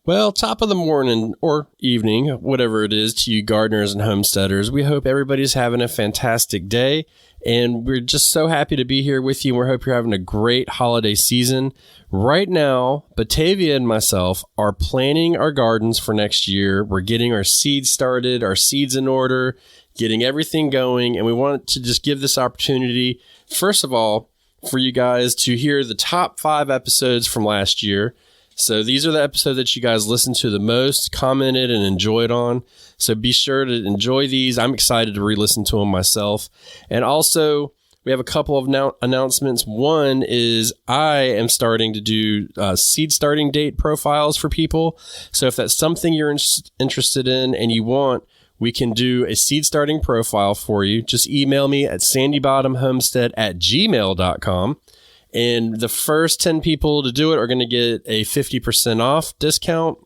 Well, top of the morning or evening, whatever it is to you gardeners and homesteaders. We hope everybody's having a fantastic day, and we're just so happy to be here with you. We hope you're having a great holiday season. Right now, Batavia and myself are planning our gardens for next year. We're getting our seeds started, our seeds in order, getting everything going, and we want to just give this opportunity, first of all, for you guys to hear the top 5 episodes from last year. So these are the episodes that you guys listened to the most, commented, and enjoyed on. So be sure to enjoy these. I'm excited to re-listen to them myself. And also, we have a couple of announcements. One is I am starting to do seed starting date profiles for people. So if that's something you're interested in and you want, we can do a seed starting profile for you. Just email me at sandybottomhomestead@gmail.com. And the first 10 people to do it are going to get a 50% off discount.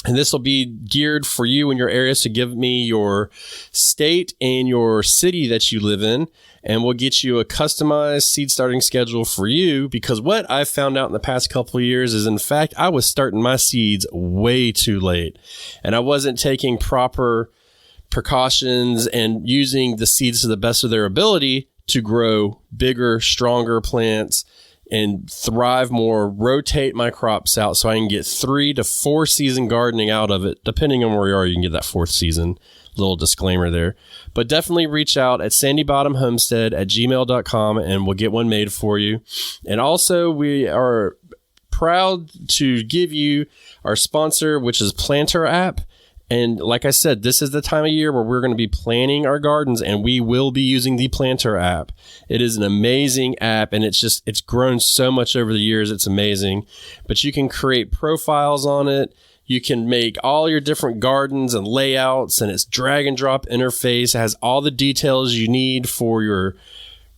And this will be geared for you in your area. So give me your state and your city that you live in, and we'll get you a customized seed starting schedule for you. Because what I've found out in the past couple of years is, in fact, I was starting my seeds way too late, and I wasn't taking proper precautions and using the seeds to the best of their ability to grow bigger, stronger plants and thrive more, rotate my crops out so I can get 3 to 4 season gardening out of it. Depending on where you are, you can get that 4th season. Little disclaimer there. But definitely reach out at sandybottomhomestead@gmail.com and we'll get one made for you. And also, we are proud to give you our sponsor, which is Planter app. And like I said, this is the time of year where we're going to be planning our gardens, and we will be using the Planter app. It is an amazing app, and it's grown so much over the years. It's amazing. But you can create profiles on it. You can make all your different gardens and layouts, and it's drag and drop interface. It has all the details you need for your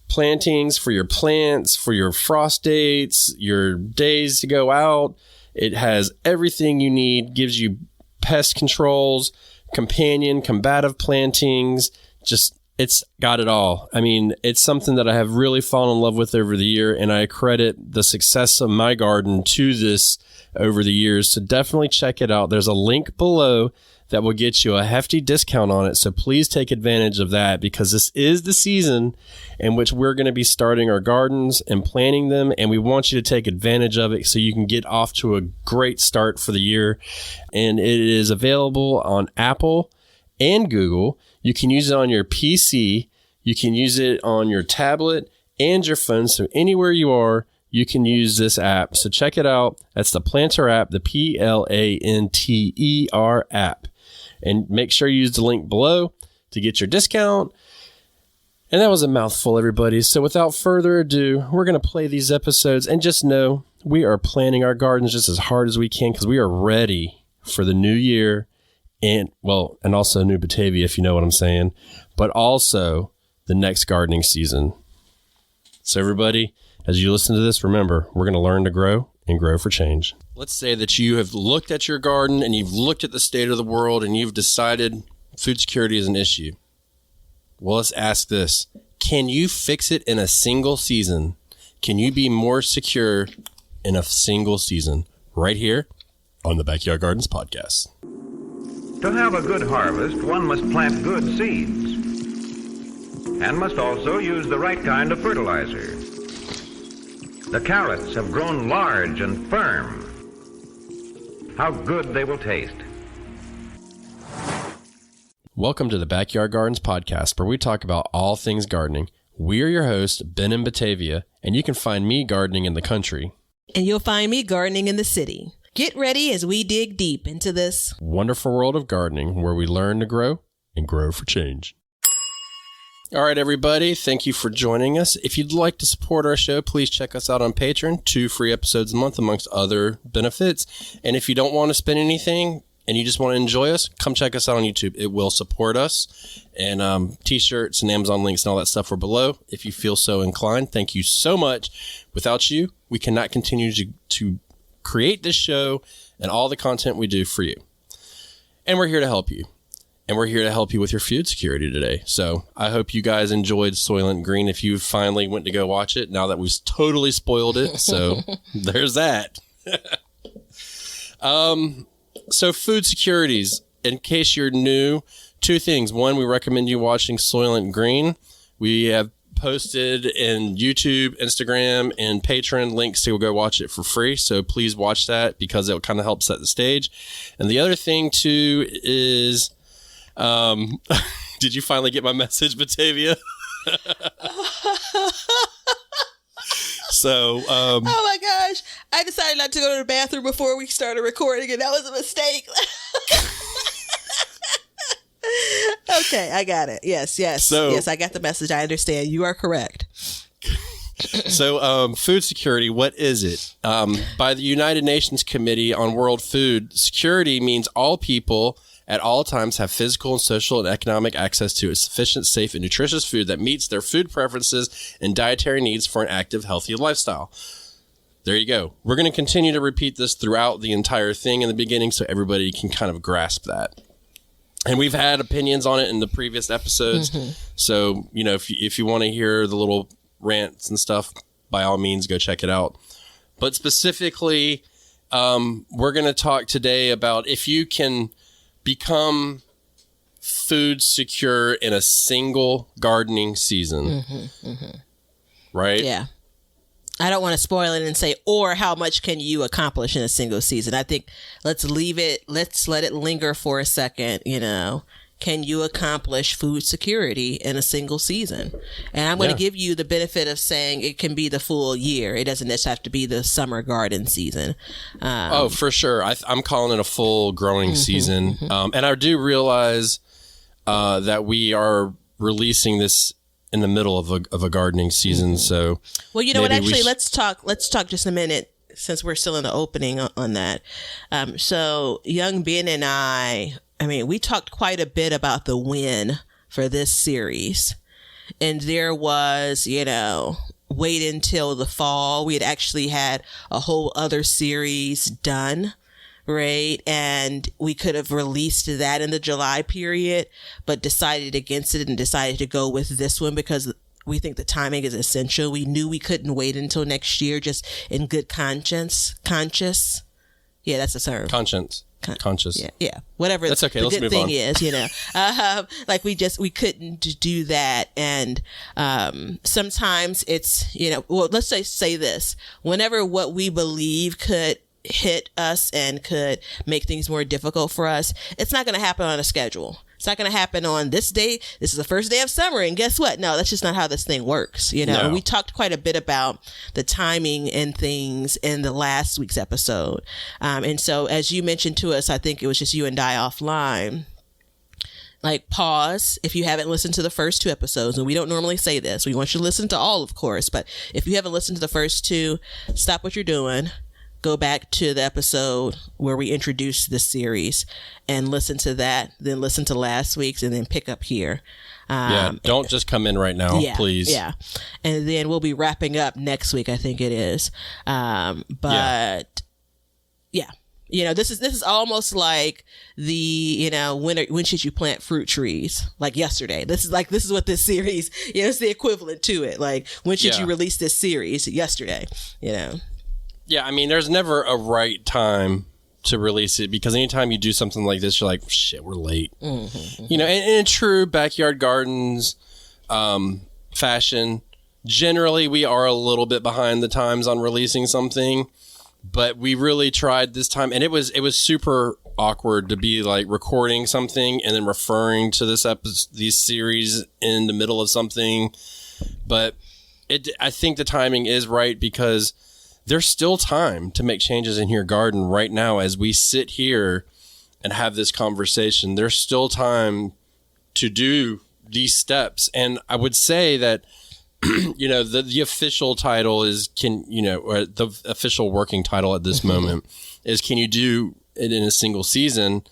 plantings, for your plants, for your frost dates, your days to go out. It has everything you need, gives you pest controls, companion, combative plantings, it's got it all. I mean, it's something that I have really fallen in love with over the year, and I credit the success of my garden to this over the years. So definitely check it out. There's a link below that will get you a hefty discount on it. So please take advantage of that, because this is the season in which we're going to be starting our gardens and planting them. And we want you to take advantage of it so you can get off to a great start for the year. And it is available on Apple and Google. You can use it on your PC. You can use it on your tablet and your phone. So anywhere you are, you can use this app. So check it out. That's the Planter app, the PLANTER app. And make sure you use the link below to get your discount. And that was a mouthful, everybody. So without further ado, we're going to play these episodes. And just know we are planning our gardens just as hard as we can, because we are ready for the new year. And also New Batavia, if you know what I'm saying. But also the next gardening season. So everybody, as you listen to this, remember, we're going to learn to grow and grow for change. Let's say that you have looked at your garden and you've looked at the state of the world and you've decided food security is an issue. Well, let's ask this. Can you fix it in a single season? Can you be more secure in a single season? Right here on the Backyard Gardens podcast. To have a good harvest, one must plant good seeds and must also use the right kind of fertilizer. The carrots have grown large and firm. How good they will taste. Welcome to the Backyard Gardens podcast, where we talk about all things gardening. We are your hosts, Ben and Batavia, and you can find me gardening in the country. And you'll find me gardening in the city. Get ready as we dig deep into this wonderful world of gardening, where we learn to grow and grow for change. All right, everybody. Thank you for joining us. If you'd like to support our show, please check us out on Patreon. 2 free episodes a month, amongst other benefits. And if you don't want to spend anything and you just want to enjoy us, come check us out on YouTube. It will support us. And t-shirts and Amazon links and all that stuff are below if you feel so inclined. Thank you so much. Without you, we cannot continue to create this show and all the content we do for you. And we're here to help you. And we're here to help you with your food security today. So I hope you guys enjoyed Soylent Green if you finally went to go watch it, now that we've totally spoiled it. So there's that. So food securities, in case you're new, two things. One, we recommend you watching Soylent Green. We have posted in YouTube, Instagram, and Patreon links to go watch it for free. So please watch that because it'll kind of help set the stage. And the other thing too is, did you finally get my message, Batavia? So, oh my gosh, I decided not to go to the bathroom before we started recording, and that was a mistake. Okay, I got it. Yes. So, yes, I got the message. I understand. You are correct. So, food security, what is it? By the United Nations Committee on World Food Security means all people at all times have physical and social and economic access to a sufficient, safe, and nutritious food that meets their food preferences and dietary needs for an active, healthy lifestyle. There you go. We're going to continue to repeat this throughout the entire thing in the beginning so everybody can kind of grasp that. And we've had opinions on it in the previous episodes. Mm-hmm. So, if you want to hear the little rants and stuff, by all means, go check it out. But specifically, we're going to talk today about if you can become food secure in a single gardening season. Right? Yeah. I don't want to spoil it and say, or how much can you accomplish in a single season? I think let's let it linger for a second. Can you accomplish food security in a single season? And I'm going to give you the benefit of saying it can be the full year. It doesn't just have to be the summer garden season. For sure. I'm calling it a full growing season. And I do realize that we are releasing this in the middle of a gardening season. So, well, you know what? Actually, let's talk just a minute since we're still in the opening on that. So, young Ben and I mean, we talked quite a bit about the win for this series, and there was, wait until the fall. We had actually had a whole other series done. Right. And we could have released that in the July period, but decided against it and decided to go with this one because we think the timing is essential. We knew we couldn't wait until next year, just in good conscience. Yeah, that's the term. Conscious. Yeah. Whatever. That's okay. The Let's good move thing on. Is, we couldn't do that. And, sometimes it's, let's say this, whenever what we believe could hit us and could make things more difficult for us, it's not going to happen on a schedule. It's not going to happen on this day. This is the first day of summer. And guess what? No, that's just not how this thing works. No. We talked quite a bit about the timing and things in the last week's episode. And so as you mentioned to us, I think it was just you and I offline, pause if you haven't listened to the first two episodes. And we don't normally say this. We want you to listen to all, of course. But if you haven't listened to the first two, stop what you're doing. Go back to the episode where we introduced this series and listen to that, then listen to last week's and then pick up here. Don't just come in right now, please. Yeah. And then we'll be wrapping up next week, I think it is. This is almost like the, when should you plant fruit trees? Like yesterday. This is what this series, it's the equivalent to it. Like, when should you release this series? Yesterday, Yeah, I mean, there's never a right time to release it because anytime you do something like this, you're like, shit, we're late. And in true backyard gardens fashion, generally we are a little bit behind the times on releasing something, but we really tried this time, and it was super awkward to be recording something and then referring to these series in the middle of something. But I think the timing is right because there's still time to make changes in your garden right now as we sit here and have this conversation. There's still time to do these steps. And I would say that, the official title is, or the official working title at this moment is, can you do it in a single season?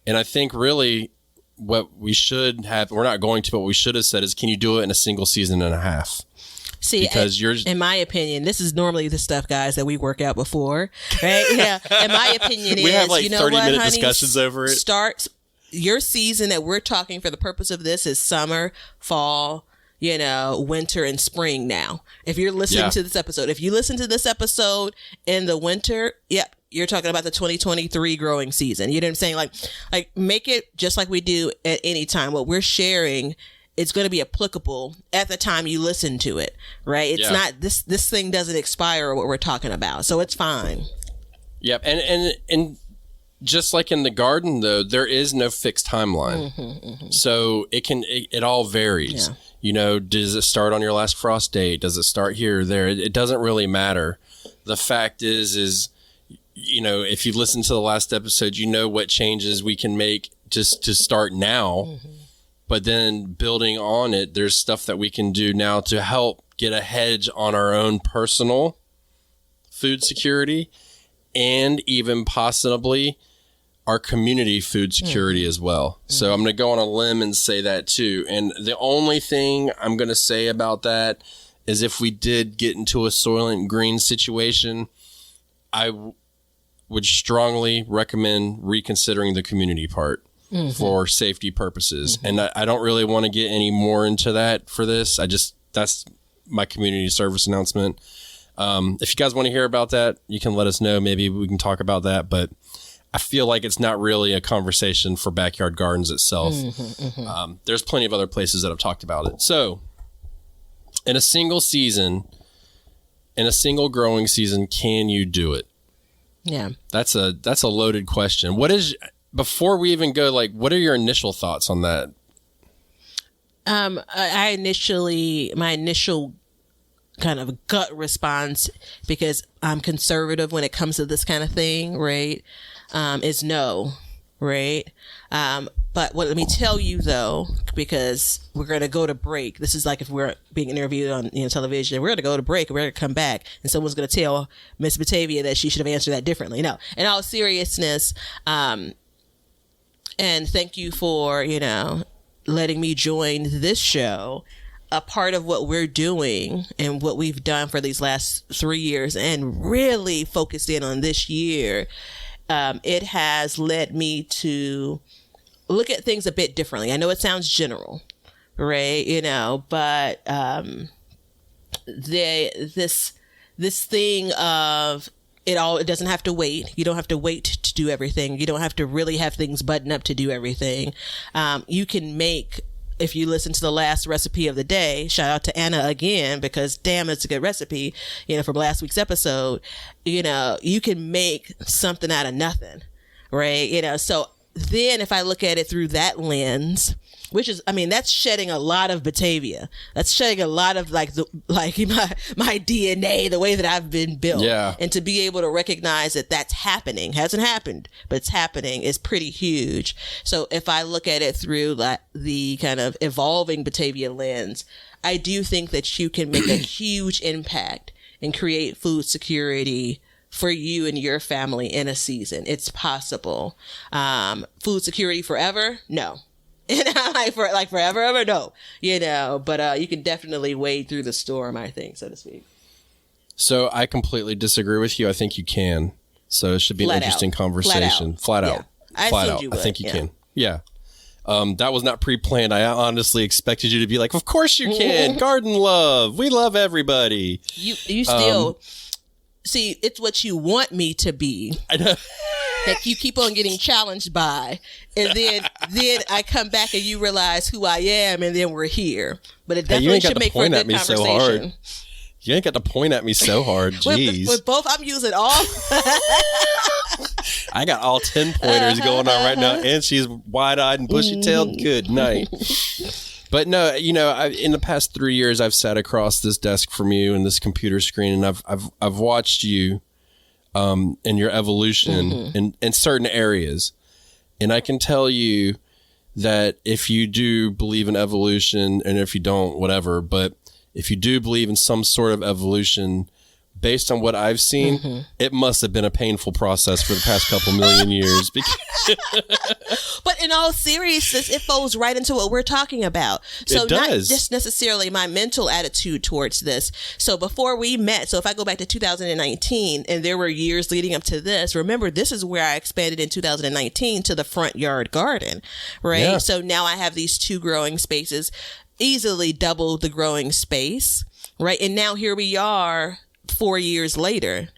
And I think really what we should have, we're not going to, but what we should have said is, can you do it in a single season and a half? See, because in my opinion, this is normally the stuff, guys, that we work out before, right? Yeah. In my opinion, we have 30-minute discussions over it. Start your season that we're talking for the purpose of this is summer, fall, winter and spring now. If you're listening to this episode, if you listen to this episode in the winter, yep, you're talking about the 2023 growing season. You know what I'm saying? Like make it just like we do at any time. What we're sharing, it's going to be applicable at the time you listen to it, right? It's not this thing doesn't expire what we're talking about, so it's fine. Yep, and just like in the garden, though, there is no fixed timeline, so it all varies. Yeah. Does it start on your last frost date? Does it start here or there? It doesn't really matter. The fact is if you listen to the last episode, what changes we can make just to start now. But then building on it, there's stuff that we can do now to help get a hedge on our own personal food security and even possibly our community food security as well. So I'm going to go on a limb and say that too. And the only thing I'm going to say about that is if we did get into a Soylent Green situation, I would strongly recommend reconsidering the community part. For safety purposes. And I don't really want to get any more into that for this. That's my community service announcement. If you guys want to hear about that, you can let us know. Maybe we can talk about that. But I feel like it's not really a conversation for backyard gardens itself. There's plenty of other places that have talked about it. So in a single season, in a single growing season, can you do it? Yeah. That's a loaded question. Before we even go, what are your initial thoughts on that? My initial kind of gut response, because I'm conservative when it comes to this kind of thing, right, is no, right? But let me tell you though, because we're going to go to break. This is like if we're being interviewed on television, we're going to go to break and we're going to come back and someone's going to tell Miss Batavia that she should have answered that differently. No, in all seriousness, and thank you for, letting me join this show. A part of what we're doing and what we've done for these last 3 years and really focused in on this year, it has led me to look at things a bit differently. I know it sounds general, right? But this thing of it doesn't have to wait. You don't have to wait to do everything. You don't have to really have things buttoned up to do everything. You can make, if you listen to the last recipe of the day, shout out to Anna again, because damn, it's a good recipe, from last week's episode, you can make something out of nothing, right? So then if I look at it through that lens, which is, that's shedding a lot of Batavia. That's shedding a lot of my DNA, the way that I've been built. Yeah. And to be able to recognize that that's happening, hasn't happened, but it's happening, is pretty huge. So if I look at it through the kind of evolving Batavia lens, I do think that you can make a huge impact and create food security for you and your family in a season. It's possible. Food security forever? No. Forever, ever? No. But you can definitely wade through the storm, I think, so to speak. So I completely disagree with you. I think you can. So it should be an interesting conversation. Flat out. I think you can. Yeah. That was not pre-planned. I honestly expected you to be like, of course you can. Garden love. We love everybody. You still... See, it's what you want me to be. I know. That you keep on getting challenged by. And then I come back and you realize who I am, and then we're here. But it definitely should make for a good conversation. So hard. You ain't got to point at me so hard. Jeez. With both, I'm using all. I got all 10 pointers going on right now, and she's wide-eyed and bushy-tailed. Good night. But no, in the past 3 years, I've sat across this desk from you and this computer screen, and I've watched you in your evolution in certain areas. And I can tell you that if you do believe in evolution, and if you don't, whatever, but if you do believe in some sort of evolution, based on what I've seen, it must have been a painful process for the past couple million years. But in all seriousness, it falls right into what we're talking about. So not just necessarily my mental attitude towards this. So before we met, so if I go back to 2019, and there were years leading up to this, remember, this is where I expanded in 2019 to the front yard garden, right? Yeah. So now I have these 2 growing spaces. easily double the growing space, right? And now here we are 4 years later.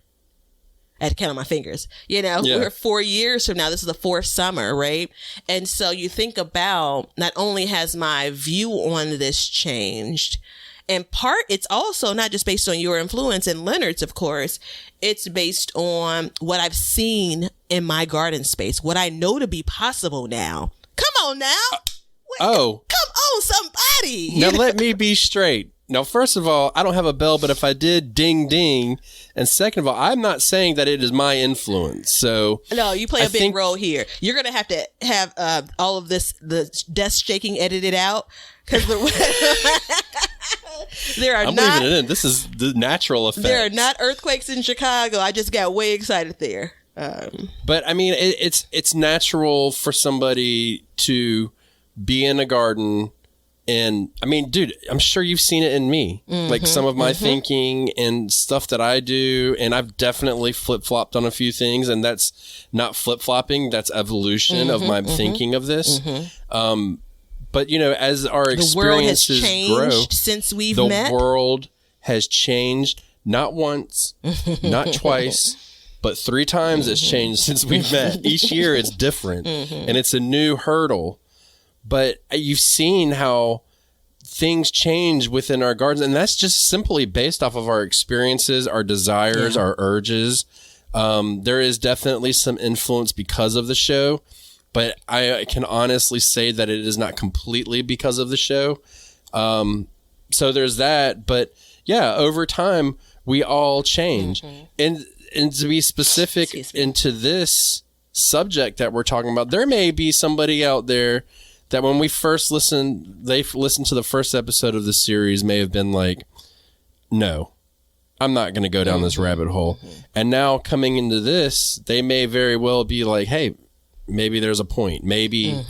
I had to count on my fingers. We're 4 years from now. This is the fourth summer, right? And so you think about, not only has my view on this changed, in part, it's also not just based on your influence and Leonard's, of course. It's based on what I've seen in my garden space, what I know to be possible now. Come on now. Come on, somebody. Now, let me be straight. Now, first of all, I don't have a bell, but if I did, ding, ding. And second of all, I'm not saying that it is my influence. So no, you play a big role here. You're going to have all of this, the desk shaking edited out, because I'm leaving it in. This is the natural effect. There are not earthquakes in Chicago. I just got way excited there. But I mean, it's natural for somebody to be in a garden. And I mean, dude, I'm sure you've seen it in me, like some of my thinking and stuff that I do. And I've definitely flip-flopped on a few things, and that's not flip-flopping. That's evolution of my thinking of this. But as our experiences grow, since we've met, the world has changed, not once, not twice, but 3 times it's changed since we've met. Each year it's different, and it's a new hurdle. But you've seen how things change within our gardens, and that's just simply based off of our experiences, our desires, our urges. There is definitely some influence because of the show, but I can honestly say that it is not completely because of the show. So there's that. But yeah, over time, we all change. And to be specific into this subject that we're talking about, there may be somebody out there that when we first listened to the first episode of the series may have been like, no, I'm not going to go down this rabbit hole. And now coming into this, they may very well be like, hey, maybe there's a point. Maybe,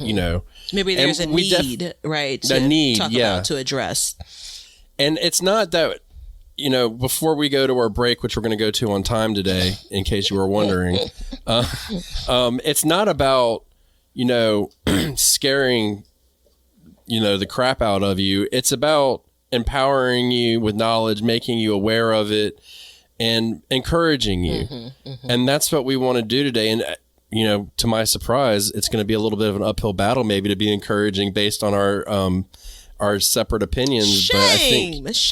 maybe there's a need, right? To talk about, to address. And it's not that, before we go to our break, which we're going to go to on time today, in case you were wondering, it's not about, scaring, the crap out of you. It's about empowering you with knowledge, making you aware of it, and encouraging you. And that's what we want to do today. And, to my surprise, it's going to be a little bit of an uphill battle, maybe, to be encouraging based on our separate opinions. Shame. Listen,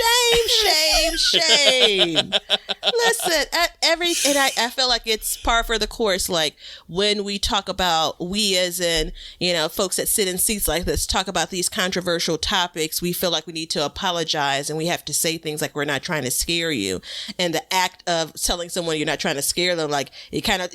I feel like it's par for the course. Like when we talk about, we as in, folks that sit in seats like this, talk about these controversial topics, we feel like we need to apologize and we have to say things like we're not trying to scare you. And the act of telling someone you're not trying to scare them, like it kind of,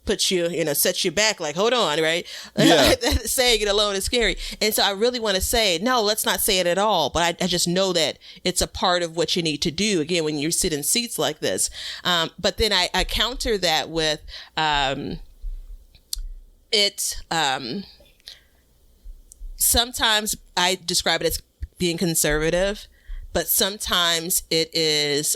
puts you, sets you back, like, hold on, right? Yeah. Saying it alone is scary. And so I really want to say, no, let's not say it at all. But I just know that it's a part of what you need to do, again, when you sit in seats like this. But then I counter that with sometimes I describe it as being conservative, but sometimes it is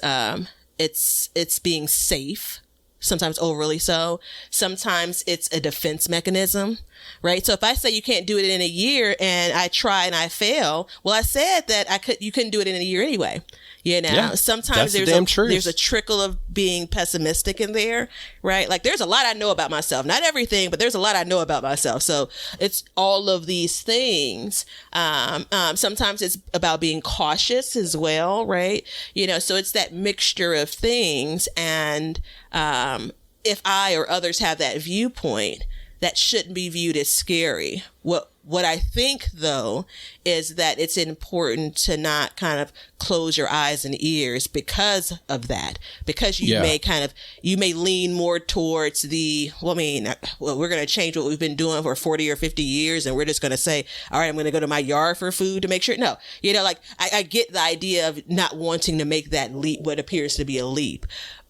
it's being safe. Sometimes overly so. Sometimes it's a defense mechanism, right? So if I say you can't do it in a year and I try and I fail, well, I said that you couldn't do it in a year anyway. Sometimes there's a trickle of being pessimistic in there, right? Like there's a lot I know about myself, not everything, but there's a lot I know about myself. So it's all of these things. Sometimes it's about being cautious as well, right? So it's that mixture of things. And, if I or others have that viewpoint, that shouldn't be viewed as scary. What I think, though, is that it's important to not kind of close your eyes and ears because of that, because you may lean more towards we're going to change what we've been doing for 40 or 50 years. And we're just going to say, all right, I'm going to go to my yard for food to make sure. No, I get the idea of not wanting to make that leap, what appears to be a leap.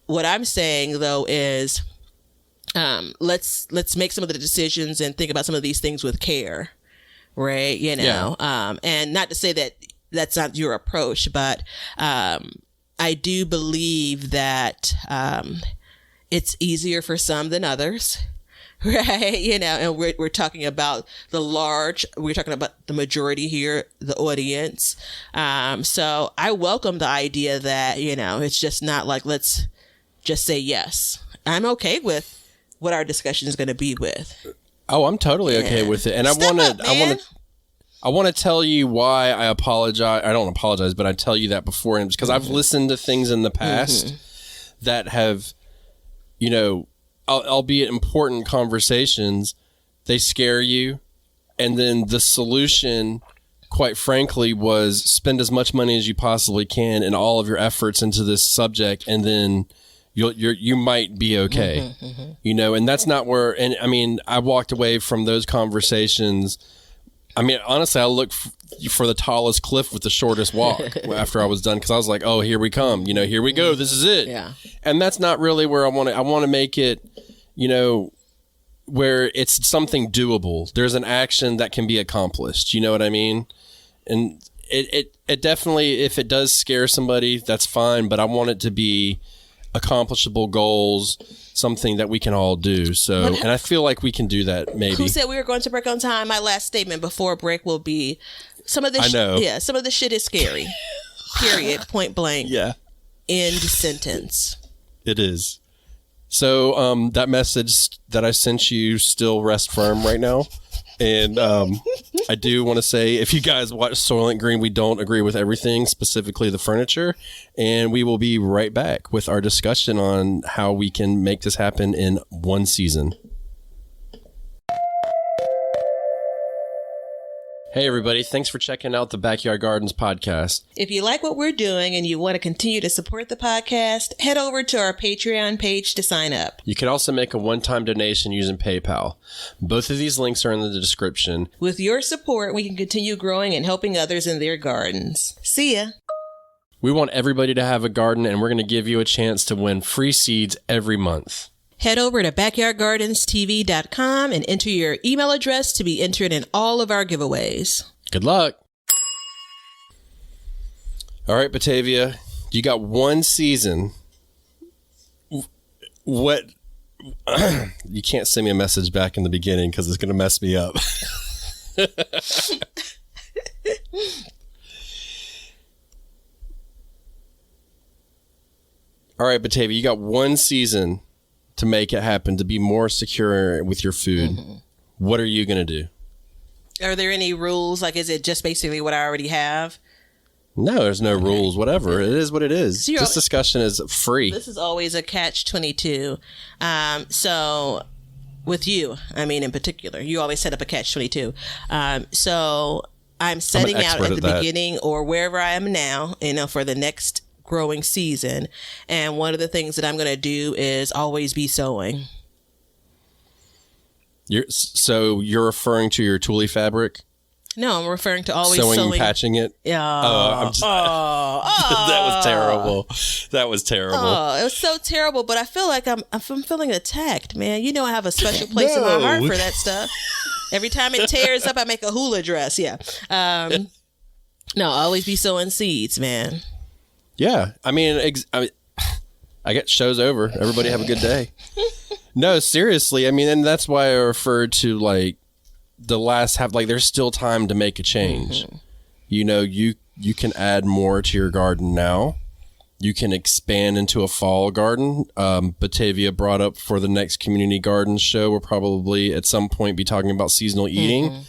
What I'm saying, though, is let's make some of the decisions and think about some of these things with care, right? And not to say that that's not your approach, but I do believe that it's easier for some than others, right? And we're talking about we're talking about the majority here, the audience. So I welcome the idea that, it's just not like, let's just say yes. I'm okay with what our discussion is going to be with. Oh, I'm totally okay with it. And I want to tell you why I apologize. I don't apologize, but I tell you that before, and because I've listened to things in the past that have, albeit important conversations, they scare you. And then the solution, quite frankly, was spend as much money as you possibly can and all of your efforts into this subject, and then you might be okay. And that's not where, and I mean, I walked away from those conversations. I mean, honestly, I looked for the tallest cliff with the shortest walk after I was done, because I was like, oh, here we come. Here we go. This is it. Yeah. And that's not really where I want to. I want to make it, where it's something doable. There's an action that can be accomplished. You know what I mean? And it definitely, if it does scare somebody, that's fine. But I want it to be accomplishable goals, something that we can all do. So, and I feel like we can do that. Maybe. Who said we were going to break on time? My last statement before break will be some of this. Some of the shit is scary. Period. Point blank. Yeah. End sentence. It is. So that message that I sent you still rests firm right now. And I do want to say, if you guys watch Soylent Green, we don't agree with everything, specifically the furniture. And we will be right back with our discussion on how we can make this happen in one season. Hey, everybody. Thanks for checking out the Backyard Gardens podcast. If you like what we're doing and you want to continue to support the podcast, head over to our Patreon page to sign up. You can also make a one-time donation using PayPal. Both of these links are in the description. With your support, we can continue growing and helping others in their gardens. See ya. We want everybody to have a garden, and we're going to give you a chance to win free seeds every month. Head over to backyardgardenstv.com and enter your email address to be entered in all of our giveaways. Good luck. All right, Batavia, you got one season. What? You can't send me a message back in the beginning because it's going to mess me up. All right, Batavia, you got one season to make it happen, to be more secure with your food. What are you going to do? Are there any rules? Like, is it just basically what I already have? No, there's no rules. Whatever. It is what it is. So this discussion is free. This is always a catch-22. So with you, I mean, in particular, you always set up a catch-22. So I'm setting out at the beginning or wherever I am now, for the next growing season, and one of the things that I'm going to do is always be sewing. You're referring to your Thule fabric? No, I'm referring to always sewing sewing. And patching it? Yeah. That was terrible. That was terrible. Oh, it was so terrible, but I feel like I'm feeling attacked, man. I have a special place in my heart for that stuff. Every time it tears up, I make a hula dress. Yeah. No, always be sowing seeds, man. Yeah, I mean, I get show's over. Everybody have a good day. No, seriously. I mean, and that's why I referred to like the last half. Like, there's still time to make a change. You can add more to your garden now. You can expand into a fall garden. Batavia brought up for the next community garden show, we'll probably at some point be talking about seasonal eating,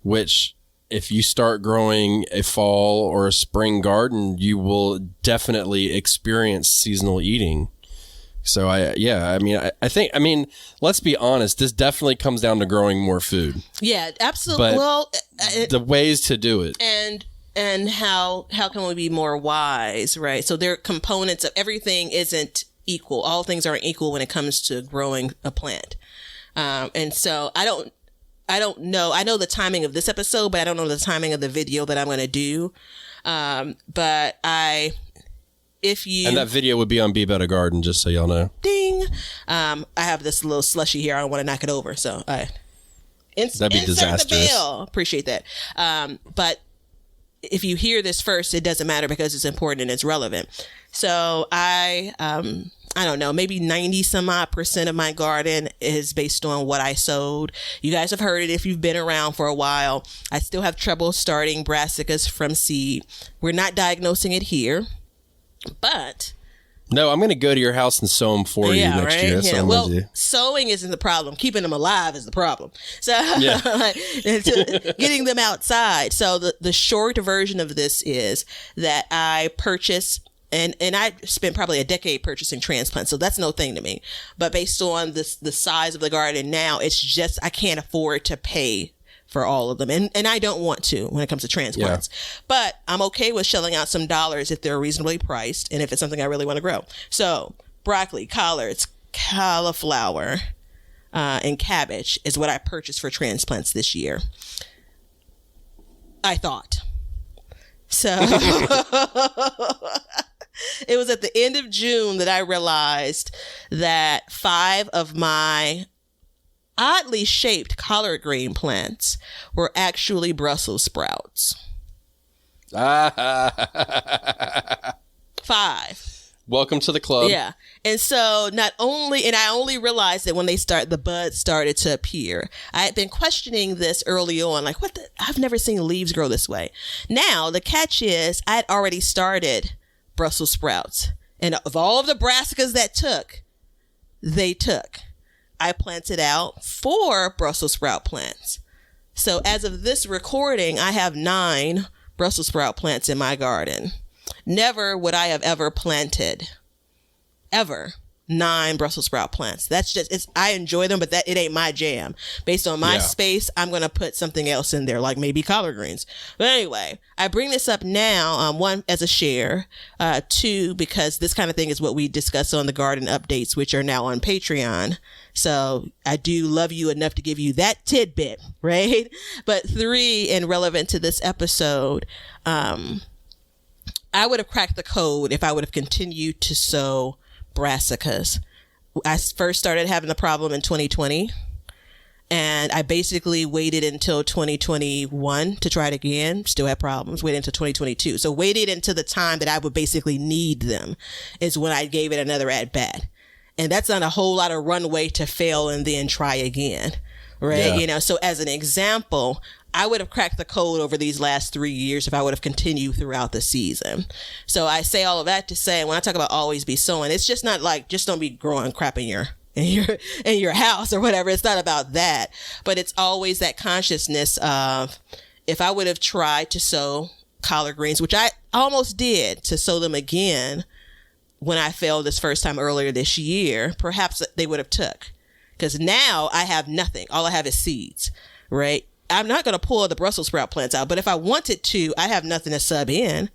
which, if you start growing a fall or a spring garden, you will definitely experience seasonal eating. So I think, let's be honest, this definitely comes down to growing more food. Yeah, absolutely. But the ways to do it. And how can we be more wise, right? So there are components of everything isn't equal. All things aren't equal when it comes to growing a plant. And so I don't know. I know the timing of this episode, but I don't know the timing of the video that I'm going to do. And that video would be on Be Better Garden, just so y'all know. Ding. I have this little slushy here. I don't want to knock it over. So that'd be disastrous. Appreciate that. But if you hear this first, it doesn't matter because it's important and it's relevant. So I I don't know, maybe 90 some odd % of my garden is based on what I sowed. You guys have heard it if you've been around for a while. I still have trouble starting brassicas from seed. We're not diagnosing it here, but... No, I'm going to go to your house and sow them for you next year. That's what I'm going to do. Sowing isn't the problem. Keeping them alive is the problem. So getting them outside. So the short version of this is that I purchased, and I spent probably a decade purchasing transplants. So that's no thing to me. But based on the size of the garden now, it's just I can't afford to pay for all of them. And I don't want to when it comes to transplants. Yeah. But I'm okay with shelling out some dollars if they're reasonably priced and if it's something I really want to grow. So broccoli, collards, cauliflower, and cabbage is what I purchased for transplants this year. I thought. So it was at the end of June that I realized that 5 of my oddly shaped collard green plants were actually Brussels sprouts. 5. Welcome to the club. Yeah. And so I only realized that when the buds started to appear. I had been questioning this early on, like I've never seen leaves grow this way. Now the catch is I had already started Brussels sprouts, and of all of the brassicas that they took. I planted out 4 Brussels sprout plants. So as of this recording, I have 9 Brussels sprout plants in my garden. Never would I have ever planted, 9 Brussels sprout plants. That's just, I enjoy them, but it ain't my jam. Based on my space, I'm going to put something else in there, like maybe collard greens. But anyway, I bring this up now, 1, as a share, 2, because this kind of thing is what we discuss on the garden updates, which are now on Patreon. So I do love you enough to give you that tidbit, right? But 3, and relevant to this episode, I would have cracked the code if I would have continued to sow brassicas. I first started having the problem in 2020, and I basically waited until 2021 to try it again. Still had problems. Waited until 2022. So waited until the time that I would basically need them is when I gave it another at bat. And that's not a whole lot of runway to fail and then try again. Right. Yeah. So as an example, I would have cracked the code over these last 3 years if I would have continued throughout the season. So I say all of that to say, when I talk about always be sowing, it's just not like, just don't be growing crap in your house or whatever. It's not about that, but it's always that consciousness of, if I would have tried to sow collard greens, which I almost did to sow them again when I failed this first time earlier this year, perhaps they would have took, because now I have nothing. All I have is seeds, right? I'm not going to pull the Brussels sprout plants out, but if I wanted to, I have nothing to sub in.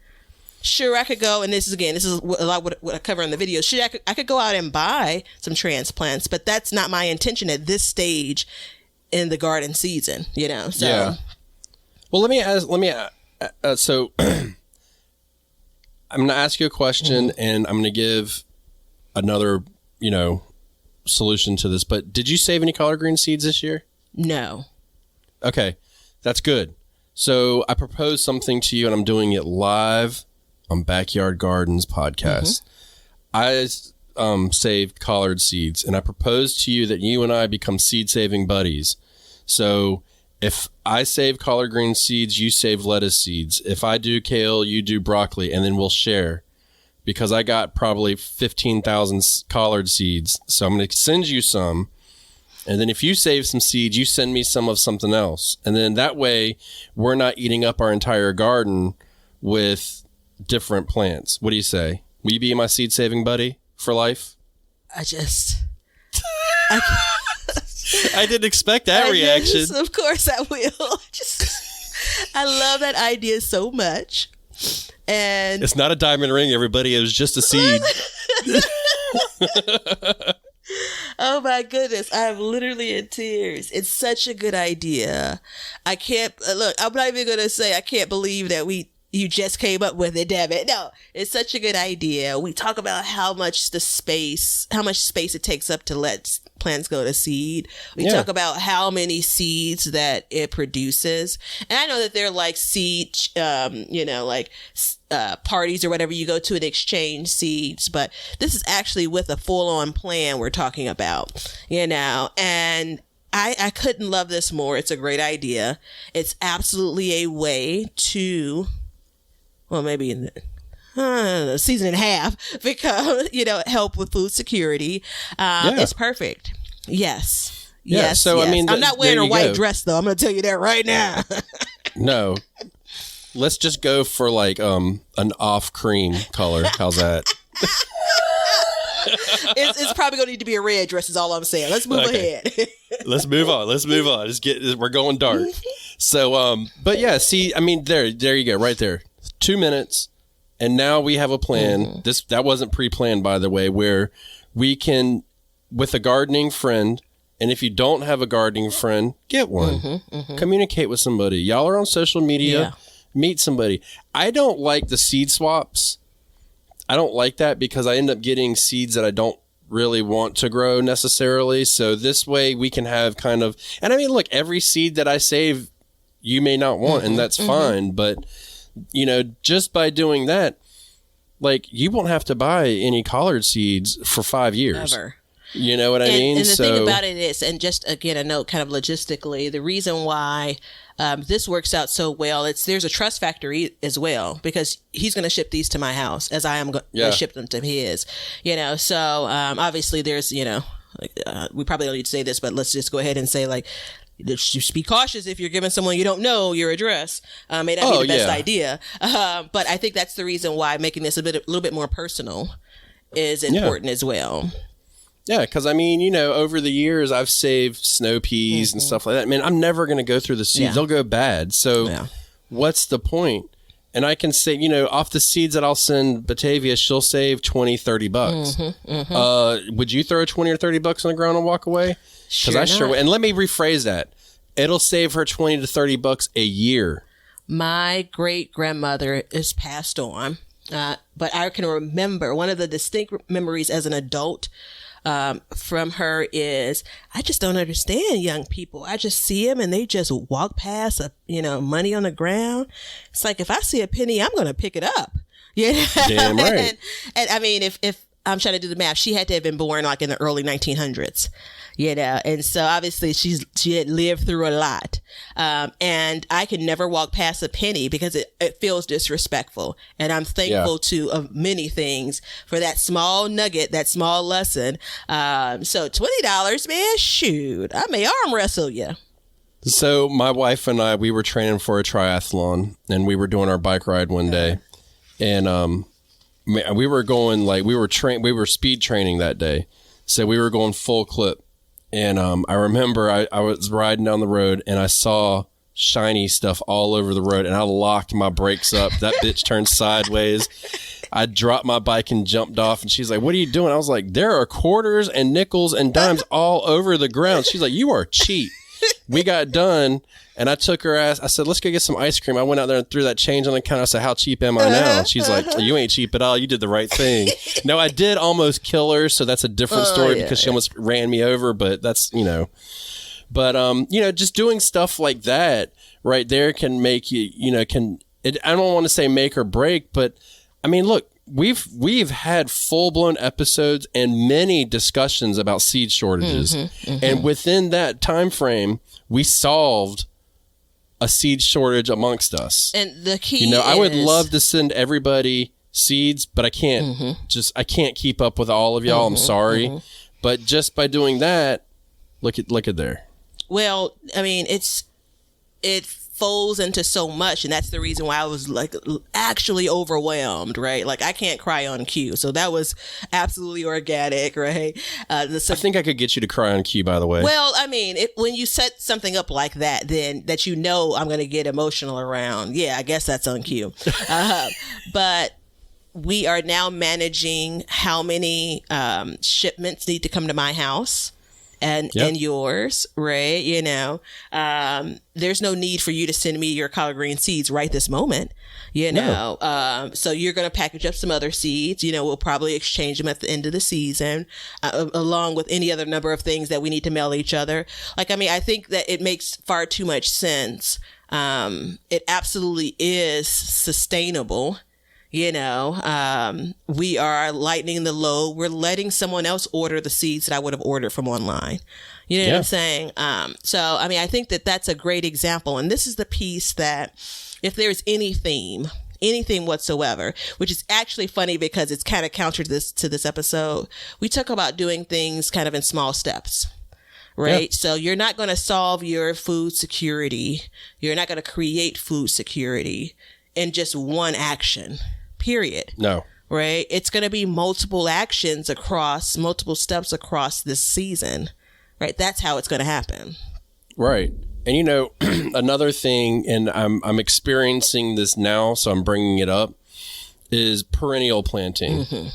Sure, I could go, and this is a lot what I cover in the video. Sure, I could go out and buy some transplants, but that's not my intention at this stage in the garden season, So. Yeah. Well, let me ask. So I'm going to ask you a question, and I'm going to give another, solution to this. But did you save any collard green seeds this year? No. Okay, that's good. So I proposed something to you, and I'm doing it live on Backyard Gardens podcast. I saved collard seeds, and I proposed to you that you and I become seed-saving buddies. So if I save collard green seeds, you save lettuce seeds. If I do kale, you do broccoli, and then we'll share. Because I got probably 15,000 collard seeds, so I'm going to send you some. And then if you save some seeds, you send me some of something else. And then that way, we're not eating up our entire garden with different plants. What do you say? Will you be my seed-saving buddy for life? I didn't expect that reaction. Of course I will. I love that idea so much. And it's not a diamond ring, everybody. It was just a seed. Oh my goodness, I'm literally in tears. It's such a good idea. I'm not even gonna say I can't believe that we you just came up with it, damn it. No, it's such a good idea. We talk about how much space it takes up to let plants go to seed. We talk about how many seeds that it produces. And I know that they're like seed, parties or whatever you go to and exchange seeds, but this is actually with a full-on plan we're talking about, and I couldn't love this more. It's a great idea. It's absolutely a way to, well, maybe in the season and a half, because, help with food security. It's perfect. Yes. Yeah. Yes. So, yes. I mean, I'm not wearing a white dress, though. I'm going to tell you that right now. No. Let's just go for like an off cream color. How's that? It's probably going to need to be a red dress is all I'm saying. Let's move ahead. Let's move on. We're going dark. So, but yeah, see, I mean, there you go, right there. 2 minutes. And now we have a plan. That wasn't pre-planned, by the way, where we can, with a gardening friend, and if you don't have a gardening friend, get one. Communicate with somebody. Y'all are on social media. Yeah. Meet somebody. I don't like the seed swaps. I don't like that because I end up getting seeds that I don't really want to grow necessarily. So this way we can have kind of, and I mean, look, every seed that I save, you may not want, and that's fine. But, just by doing that, like, you won't have to buy any collard seeds for 5 years. Ever. You know what I mean? And the thing about it is, and just again, a note kind of logistically, the reason why this works out so well, there's a trust factor as well, because he's going to ship these to my house as I am going to ship them to his, so obviously there's, we probably don't need to say this, but let's just go ahead and say, like, just be cautious if you're giving someone you don't know your address. May not be the best idea. But I think that's the reason why making this a little bit more personal is important as well. Yeah, because I mean, over the years, I've saved snow peas and stuff like that. I mean, I'm never going to go through the seeds. Yeah. They'll go bad. So what's the point? And I can say, off the seeds that I'll send Batavia, she'll save $20-$30. Would you throw 20 or $30 on the ground and walk away? Because I sure would. And let me rephrase that. It'll save her $20 to $30 a year. My great grandmother is passed on, but I can remember one of the distinct memories as an adult from her is, I just don't understand young people. I just see them and they just walk past, money on the ground. It's like, if I see a penny, I'm going to pick it up. Damn right. And I mean, if I'm trying to do the math, she had to have been born like in the early 1900s. And so obviously she had lived through a lot. And I can never walk past a penny because it feels disrespectful. And I'm thankful to many things for that small nugget, that small lesson. So $20, man, shoot, I may arm wrestle you. So my wife and I, we were training for a triathlon and we were doing our bike ride one day. And, we were going we were speed training that day. So we were going full clip. And I remember I was riding down the road and I saw shiny stuff all over the road and I locked my brakes up. That bitch turned sideways. I dropped my bike and jumped off and she's like, "What are you doing?" I was like, "There are quarters and nickels and dimes all over the ground." She's like, "You are cheap." We got done and I took her ass. I said, "Let's go get some ice cream." I went out there and threw that change on the counter. I said, "How cheap am I now?" She's like, "You ain't cheap at all. You did the right thing." No, I did almost kill her. So that's a different story because she almost ran me over. But that's, but, just doing stuff like that right there can make you, I don't want to say make or break, but I mean, look, we've had full-blown episodes and many discussions about seed shortages. And within that time frame, we solved a seed shortage amongst us. And the key I would love to send everybody seeds, but I can't I can't keep up with all of y'all. I'm sorry. But just by doing that, look at there. Well, I mean, it folds into so much, and that's the reason why I was like actually overwhelmed, right? Like, I can't cry on cue, so that was absolutely organic, right? I think I could get you to cry on cue, by the way. Well, I mean, when you set something up like that, then that I'm going to get emotional around, I guess that's on cue. But we are now managing how many shipments need to come to my house and yours, right? You know, there's no need for you to send me your collard green seeds right this moment, you know. No. So you're going to package up some other seeds. You know, we'll probably exchange them at the end of the season, along with any other number of things that we need to mail each other. Like, I mean, I think that it makes far too much sense. It absolutely is sustainable. You know, we are lightening the load. We're letting someone else order the seeds that I would have ordered from online. You know what I'm saying? So, I mean, I think that that's a great example. And this is the piece that if there's anything whatsoever, which is actually funny because it's kind of counter to this episode, we talk about doing things kind of in small steps. Right. Yeah. So you're not going to solve your food security. You're not going to create food security in just one action. Period. No. Right. It's going to be multiple actions across multiple steps across this season. Right. That's how it's going to happen. Right. And, you know, another thing, and I'm experiencing this now, so I'm bringing it up, is perennial planting. Mm-hmm.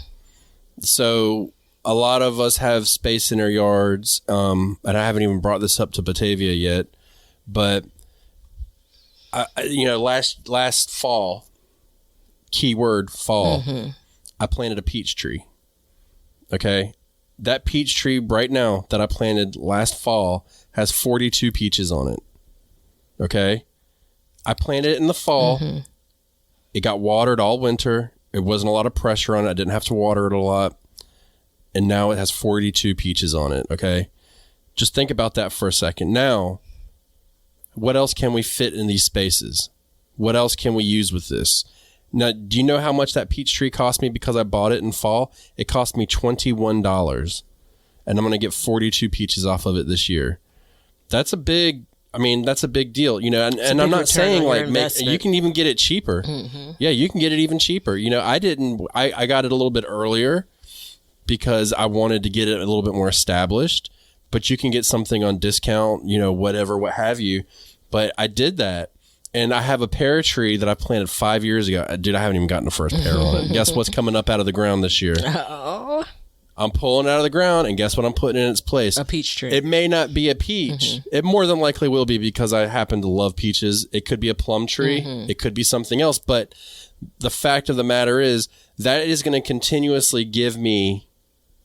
So a lot of us have space in our yards, and I haven't even brought this up to Batavia yet, but, you know, last fall, keyword fall, mm-hmm. I planted a peach tree. Okay. That peach tree right now that I planted last fall has 42 peaches on it. Okay. I planted it in the fall. Mm-hmm. It got watered all winter. It wasn't a lot of pressure on it. I didn't have to water it a lot. And now it has 42 peaches on it. Okay. Just think about that for a second. Now, what else can we fit in these spaces? What else can we use with this? Now, do you know how much that peach tree cost me because I bought it in fall? It cost me $21. And I'm going to get 42 peaches off of it this year. That's a big deal, you know, and I'm not saying like you can even get it cheaper. Mm-hmm. Yeah, you can get it even cheaper. You know, I got it a little bit earlier because I wanted to get it a little bit more established, but you can get something on discount, you know, whatever, what have you. But I did that. And I have a pear tree that I planted 5 years ago. Dude, I haven't even gotten the first pear on it. Guess what's coming up out of the ground this year? Oh. I'm pulling it out of the ground, and guess what I'm putting in its place? A peach tree. It may not be a peach. Mm-hmm. It more than likely will be because I happen to love peaches. It could be a plum tree. Mm-hmm. It could be something else. But the fact of the matter is that is going to continuously give me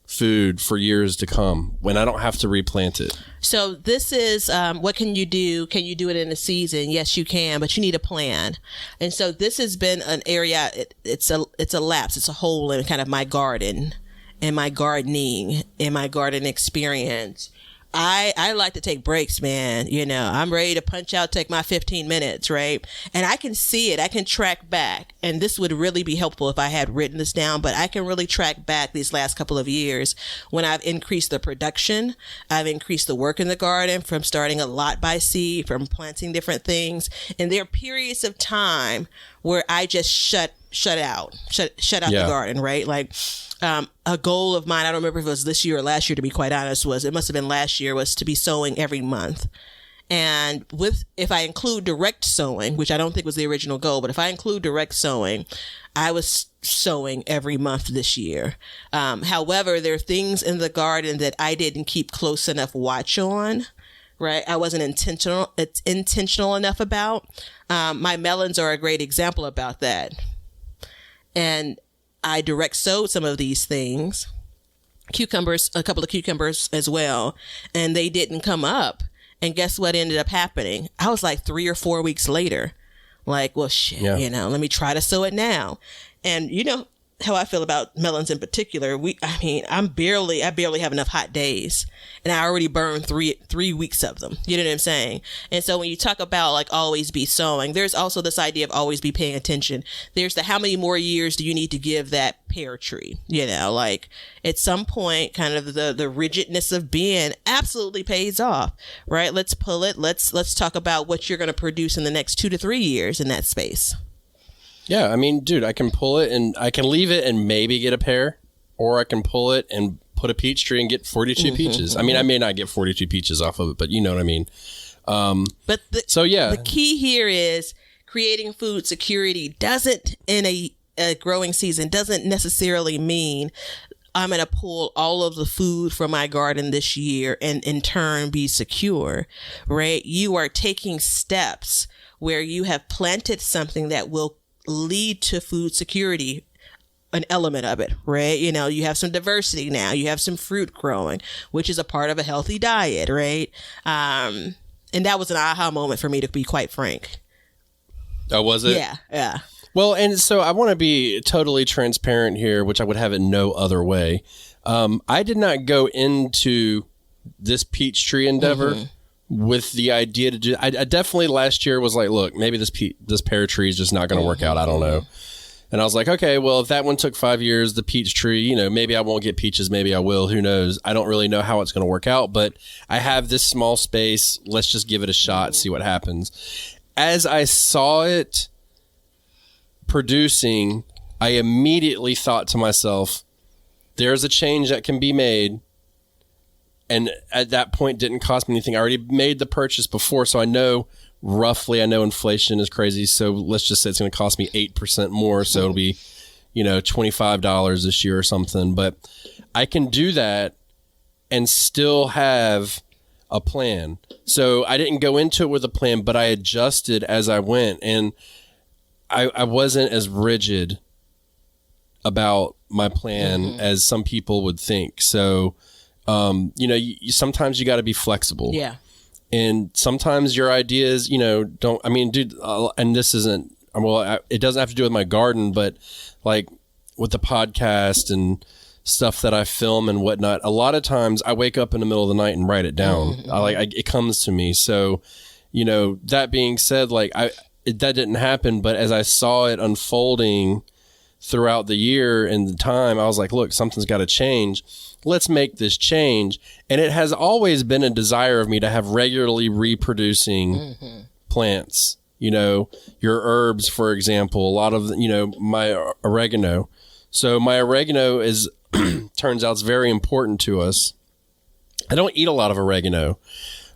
food for years to come when I don't have to replant it. So this is what can you do? Can you do it in a season? Yes, you can, but you need a plan. And so this has been an area. It's a lapse. It's a hole in kind of my garden and my gardening and my garden experience. I like to take breaks, man. You know, I'm ready to punch out, take my 15 minutes, right? And I can see it. I can track back. And this would really be helpful if I had written this down, but I can really track back these last couple of years when I've increased the production. I've increased the work in the garden from starting a lot by seed, from planting different things. And there are periods of time where I just shut out the garden, right? Like, a goal of mine, I don't remember if it was this year or last year, to be quite honest, it must have been last year, was to be sowing every month. And if I include direct sowing, which I don't think was the original goal, but if I include direct sowing, I was sowing every month this year. However, there are things in the garden that I didn't keep close enough watch on. Right. I wasn't intentional enough about. My melons are a great example about that. And I direct sowed some of these things, cucumbers, a couple of cucumbers as well, and they didn't come up. And guess what ended up happening? I was like 3 or 4 weeks later, like, well, shit, you know, let me try to sow it now. And you know how I feel about melons in particular. I barely have enough hot days, and I already burned three weeks of them. You know what I'm saying? And so when you talk about like always be sowing, there's also this idea of always be paying attention. There's the how many more years do you need to give that pear tree? You know, like at some point, kind of the rigidness of being absolutely pays off, right? Let's pull it. Let's talk about what you're going to produce in the next 2 to 3 years in that space. Yeah, I mean, dude, I can pull it and I can leave it and maybe get a pear, or I can pull it and put a peach tree and get 42 peaches. I mean, I may not get 42 peaches off of it, but you know what I mean. But the key here is creating food security doesn't, in a growing season, doesn't necessarily mean I'm going to pull all of the food from my garden this year and in turn be secure, right? You are taking steps where you have planted something that will lead to food security, an element of it, right? You know, you have some diversity now, you have some fruit growing, which is a part of a healthy diet, right? And that was an aha moment for me, to be quite frank. Oh, was it? Yeah. Well, and so I want to be totally transparent here, which I would have it no other way. I did not go into this peach tree endeavor with the idea to do. I definitely last year was like, look, maybe this pear tree is just not going to work out. I don't know. And I was like, okay, well, if that one took 5 years, the peach tree, you know, maybe I won't get peaches, maybe I will. Who knows? I don't really know how it's going to work out, but I have this small space. Let's just give it a shot, see what happens. As I saw it producing, I immediately thought to myself, there's a change that can be made. And at that point, didn't cost me anything. I already made the purchase before, so I know inflation is crazy. So let's just say it's going to cost me 8% more. So it'll be, you know, $25 this year or something. But I can do that and still have a plan. So I didn't go into it with a plan, but I adjusted as I went. And I wasn't as rigid about my plan as some people would think. So, you know, sometimes you got to be flexible. Yeah. And sometimes your ideas, you know, dude, and this isn't, well, it doesn't have to do with my garden, but like with the podcast and stuff that I film and whatnot, a lot of times I wake up in the middle of the night and write it down. It comes to me. So, you know, that being said, like that didn't happen, but as I saw it unfolding throughout the year and the time, I was like, look, something's got to change. Let's make this change. And it has always been a desire of me to have regularly reproducing plants. You know, your herbs, for example, a lot of, you know, my oregano. So my oregano is, turns out it's very important to us. I don't eat a lot of oregano,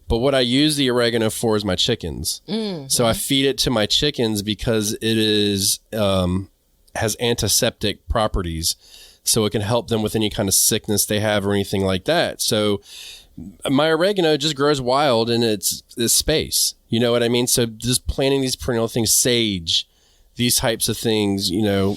but what I use the oregano for is my chickens. So I feed it to my chickens because it is, has antiseptic properties. So it can help them with any kind of sickness they have or anything like that. So my oregano just grows wild in its space. You know what I mean? So just planting these perennial things, sage, these types of things, you know,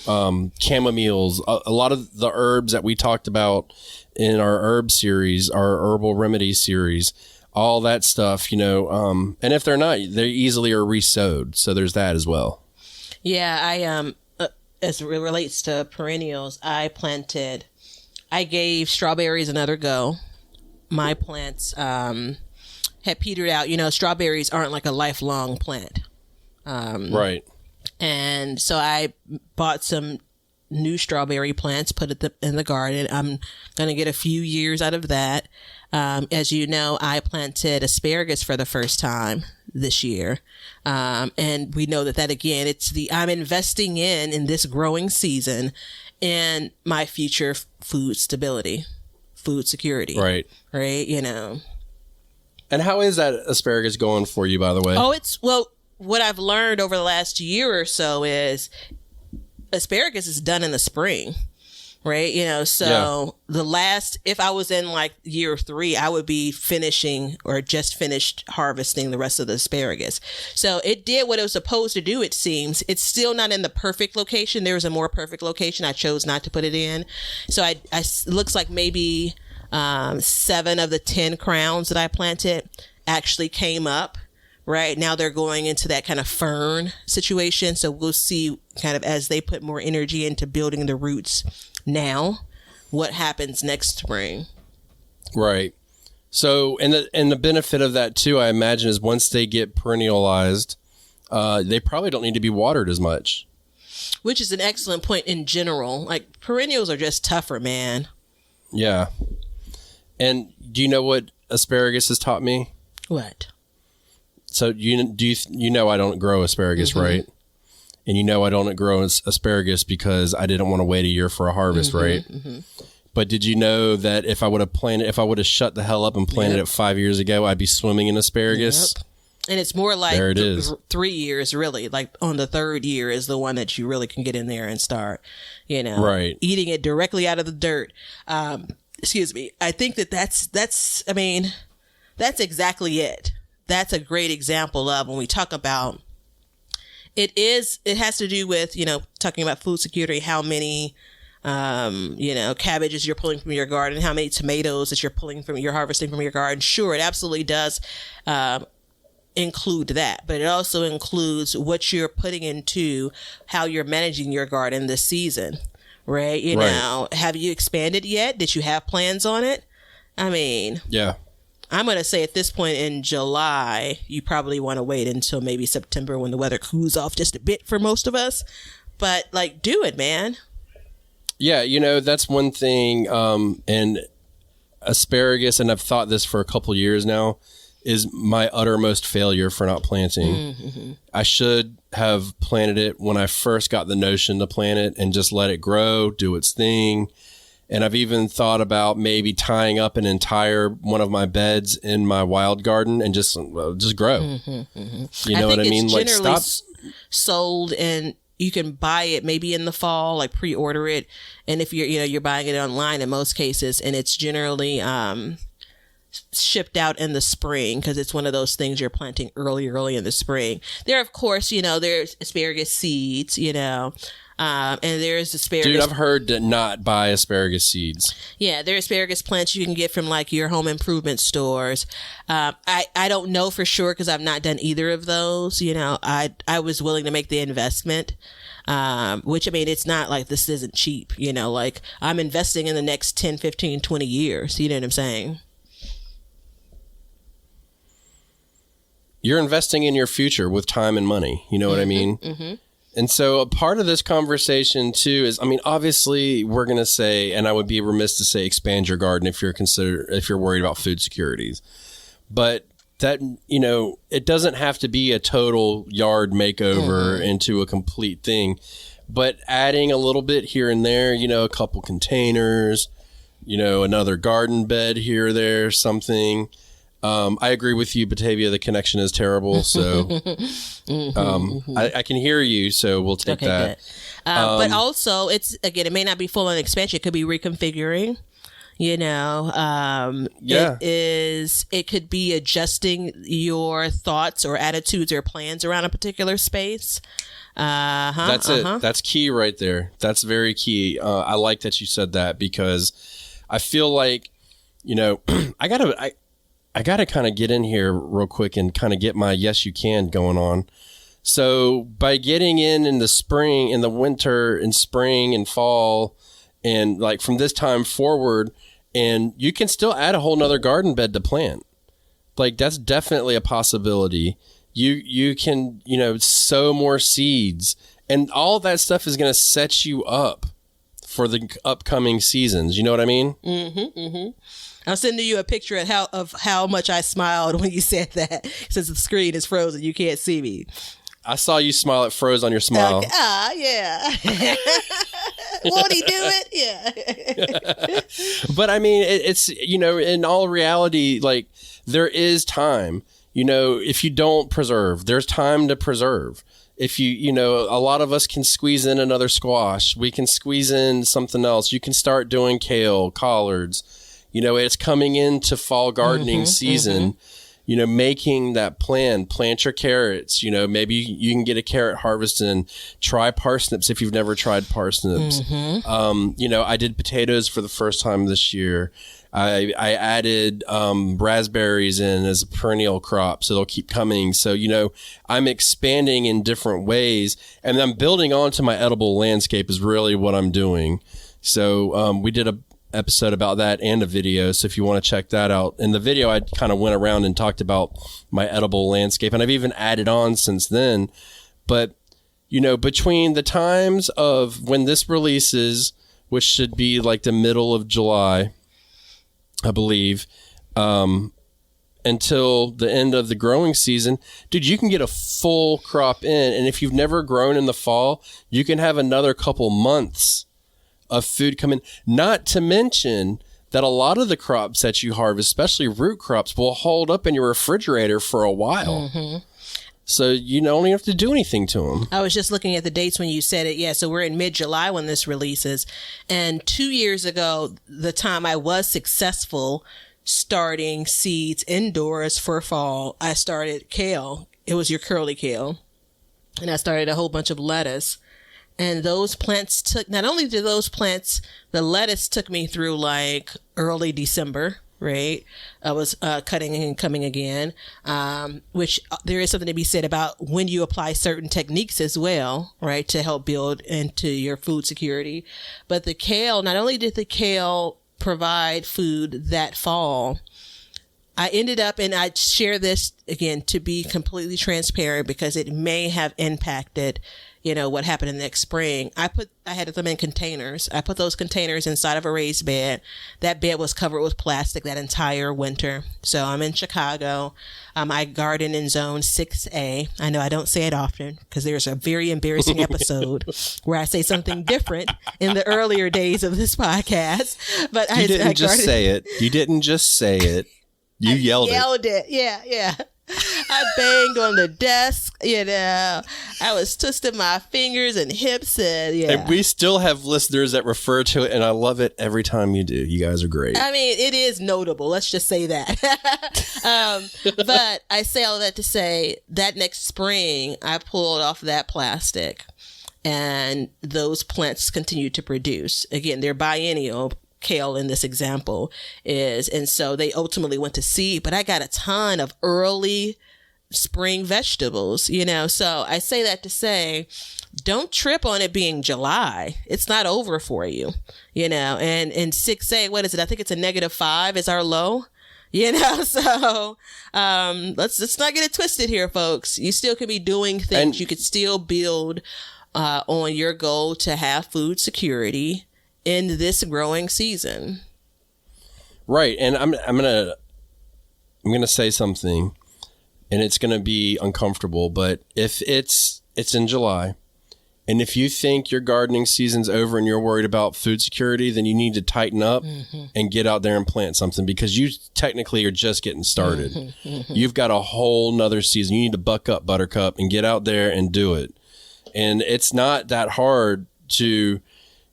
chamomiles, a lot of the herbs that we talked about in our herb series, our herbal remedy series, all that stuff, you know, and if they're not, they easily are re-sowed. So there's that as well. Yeah, as it relates to perennials, I gave strawberries another go. My plants had petered out. You know, strawberries aren't like a lifelong plant. Right. And so I bought some new strawberry plants, put it in the garden. I'm going to get a few years out of that. As you know, I planted asparagus for the first time this year. And we know that again, I'm investing in this growing season in my future food stability, food security. Right. Right. You know. And how is that asparagus going for you, by the way? What I've learned over the last year or so is asparagus is done in the spring. Right. You know, so if I was in like year 3, I would be finishing or just finished harvesting the rest of the asparagus. So it did what it was supposed to do. It seems it's still not in the perfect location. There was a more perfect location. I chose not to put it in. So it looks like maybe 7 of the 10 crowns that I planted actually came up. Right now they're going into that kind of fern situation. So we'll see kind of as they put more energy into building the roots now, what happens next spring. Right. So, and the benefit of that too, I imagine, is once they get perennialized, they probably don't need to be watered as much. Which is an excellent point in general. Like perennials are just tougher, man. Yeah. And do you know what asparagus has taught me? What? So you know I don't grow asparagus, right? And you know I don't grow asparagus because I didn't want to wait a year for a harvest, right? But did you know that if I would have shut the hell up and planted it 5 years ago, I'd be swimming in asparagus? And it's more like There it is. 3 years, really. Like on the third year is the one that you really can get in there and start, Right. eating it directly out of the dirt. Excuse me. I think that's exactly it. That's a great example of when we talk about it has to do with, talking about food security, how many, cabbages you're pulling from your garden, how many tomatoes that you're harvesting from your garden. Sure, it absolutely does, include that, but it also includes what you're putting into how you're managing your garden this season, right? Have you expanded yet? Did you have plans on it? I mean, yeah, I'm going to say at this point in July, you probably want to wait until maybe September when the weather cools off just a bit for most of us, but like, do it, man. Yeah, that's one thing, and asparagus, and I've thought this for a couple years now, is my uttermost failure for not planting. Mm-hmm. I should have planted it when I first got the notion to plant it and just let it grow, do its thing. And I've even thought about maybe tying up an entire one of my beds in my wild garden and just grow. Mm-hmm, mm-hmm. You know what I mean? Like, stop. Sold, and you can buy it maybe in the fall, like pre-order it. And if you're buying it online in most cases, and it's generally shipped out in the spring because it's one of those things you're planting early in the spring. There, of course, there's asparagus seeds, and there's asparagus. Dude, I've heard to not buy asparagus seeds. Yeah, there are asparagus plants you can get from like your home improvement stores. I don't know for sure because I've not done either of those. I was willing to make the investment. Which, I mean, it's not like this isn't cheap, like I'm investing in the next 10, 15, 20 years. You know what I'm saying? You're investing in your future with time and money. You know what I mean? Mm-hmm. And so a part of this conversation too is, I mean, obviously we're going to say, and I would be remiss to say, expand your garden if you're worried about food securities, but that, it doesn't have to be a total yard makeover into a complete thing, but adding a little bit here and there, a couple containers, another garden bed here or there, something. I agree with you, Batavia. The connection is terrible, so I can hear you. So we'll take that. But also, it may not be full on expansion. It could be reconfiguring. It could be adjusting your thoughts or attitudes or plans around a particular space. That's it. That's key right there. That's very key. I like that you said that because I feel like I gotta kind of get in here real quick and kind of get my yes you can going on. So by getting in the spring, in the winter and spring and fall, and like from this time forward, and you can still add a whole nother garden bed to plant. Like that's definitely a possibility. You can sow more seeds, and all that stuff is going to set you up for the upcoming seasons. You know what I mean? Mm-hmm. Mm-hmm. I'm sending you a picture of how much I smiled when you said that. Since the screen is frozen, you can't see me. I saw you smile. It froze on your smile. Okay. Yeah. Won't he do it? Yeah. But I mean, it's, in all reality, like there is time, if you don't preserve, there's time to preserve. If a lot of us can squeeze in another squash. We can squeeze in something else. You can start doing kale, collards. It's coming into fall gardening season, making that plan, plant your carrots, maybe you can get a carrot harvest and try parsnips if you've never tried parsnips. I did potatoes for the first time this year. I added raspberries in as a perennial crop, so they'll keep coming. So, I'm expanding in different ways, and I'm building onto my edible landscape is really what I'm doing. So we did a episode about that and a video, so if you want to check that out. In the video I kind of went around and talked about my edible landscape, and I've even added on since then. But between the times of when this releases, which should be like the middle of July, I believe, until the end of the growing season, dude, you can get a full crop in, and if you've never grown in the fall, you can have another couple months of food coming, not to mention that a lot of the crops that you harvest, especially root crops, will hold up in your refrigerator for a while. Mm-hmm. So you don't even have to do anything to them. I was just looking at the dates when you said it. Yeah, so we're in mid-July when this releases. And 2 years ago, the time I was successful starting seeds indoors for fall, I started kale. It was your curly kale. And I started a whole bunch of lettuce. And those plants took, not only did those plants, the lettuce took me through like early December. Right. I was cutting and coming again, which there is something to be said about when you apply certain techniques as well, right, to help build into your food security. But the kale, not only did the kale provide food that fall, I ended up, and I share this again to be completely transparent because it may have impacted, what happened in the next spring. I had them in containers. I put those containers inside of a raised bed. That bed was covered with plastic that entire winter. So I'm in Chicago. I garden in zone 6A. I know I don't say it often because there's a very embarrassing episode where I say something different in the earlier days of this podcast. But you didn't just say it. You didn't just say it. You yelled it. Yeah. I banged on the desk, I was twisting my fingers and hips And we still have listeners that refer to it, and I love it every time you do. You guys are great. I mean, it is notable. Let's just say that. But I say all that to say that next spring, I pulled off that plastic and those plants continue to produce. Again, they're biennial. Kale in this example is, and so they ultimately went to seed, but I got a ton of early spring vegetables, so I say that to say, don't trip on it being July. It's not over for you, and in 6A, what is it? I think it's a -5 is our low, so let's not get it twisted here, folks. You still can be doing things. And you could still build on your goal to have food security in this growing season. Right. And I'm gonna say something, and it's gonna be uncomfortable, but if it's in July, and if you think your gardening season's over and you're worried about food security, then you need to tighten up and get out there and plant something, because you technically are just getting started. You've got a whole nother season. You need to buck up, Buttercup, and get out there and do it. And it's not that hard to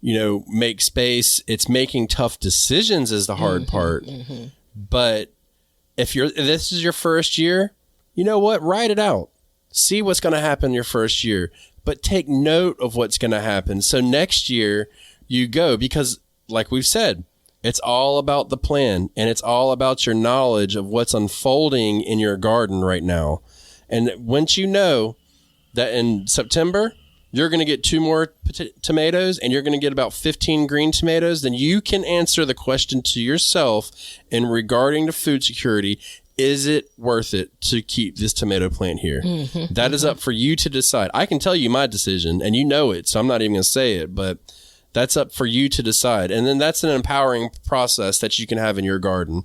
make space. It's making tough decisions is the hard part. But if this is your first year, you know what? Write it out. See what's going to happen your first year, but take note of what's going to happen. So next year you go, because like we've said, it's all about the plan, and it's all about your knowledge of what's unfolding in your garden right now. And once you know that in September, you're going to get 2 more tomatoes, and you're going to get about 15 green tomatoes, then you can answer the question to yourself in regarding to food security. Is it worth it to keep this tomato plant here? That is up for you to decide. I can tell you my decision, and you know it, so I'm not even going to say it, but that's up for you to decide. And then that's an empowering process that you can have in your garden.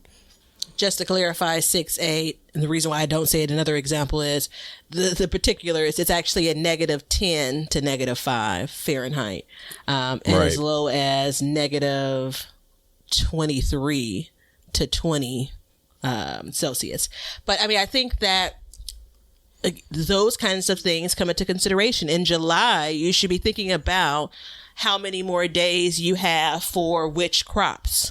Just to clarify, 6A, and the reason why I don't say it, another example is the particulars. It's actually a -10 to -5 Fahrenheit, and right. as low as -23 to 20 Celsius. But I mean, I think that those kinds of things come into consideration. In July, you should be thinking about how many more days you have for which crops.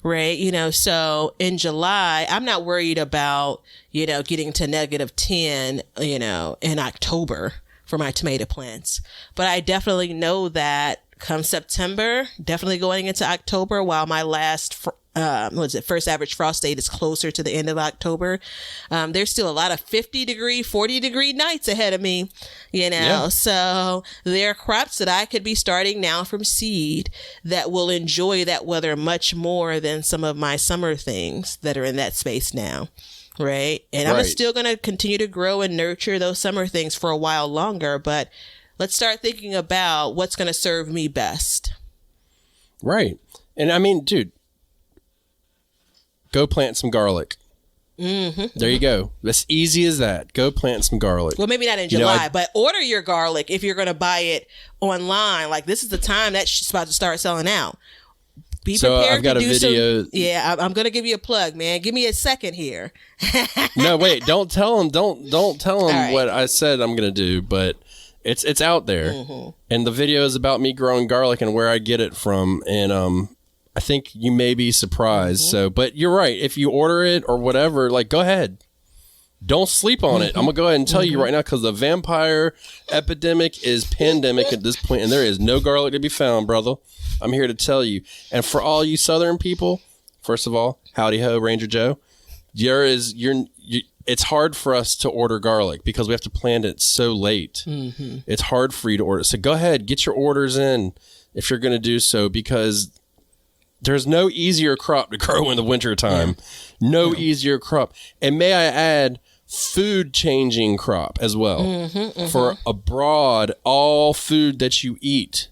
Right. So in July, I'm not worried about, getting to -10, in October for my tomato plants. But I definitely know that come September, definitely going into October, while my last first average frost date is closer to the end of October. There's still a lot of 50-degree, 40-degree nights ahead of me, Yeah. So there are crops that I could be starting now from seed that will enjoy that weather much more than some of my summer things that are in that space now. Right. And I'm still going to continue to grow and nurture those summer things for a while longer. But let's start thinking about what's going to serve me best. Right. And I mean, dude, go plant some garlic. There you go. As easy as that. Go plant some garlic. Well, maybe not in July, but order your garlic if you're going to buy it online. Like, this is the time that's about to start selling out. Be So prepared I've got to a do video. I'm going to give you a plug, man. Give me a second here. No, wait, don't tell them. Don't tell them All right. what I said I'm going to do, but it's out there. And the video is about me growing garlic and where I get it from. And I think you may be surprised. So, but you're right. If you order it or whatever, like, go ahead. Don't sleep on it. I'm going to go ahead and tell you right now, because the vampire epidemic is pandemic at this point, and there is no garlic to be found, brother. I'm here to tell you. And for all you Southern people, first of all, howdy ho, Ranger Joe. It's hard for us to order garlic because we have to plant it so late. It's hard for you to order. So go ahead, get your orders in if you're going to do so, because there's no easier crop to grow in the wintertime. No easier crop. And may I add, food changing crop as well. For abroad, all food that you eat.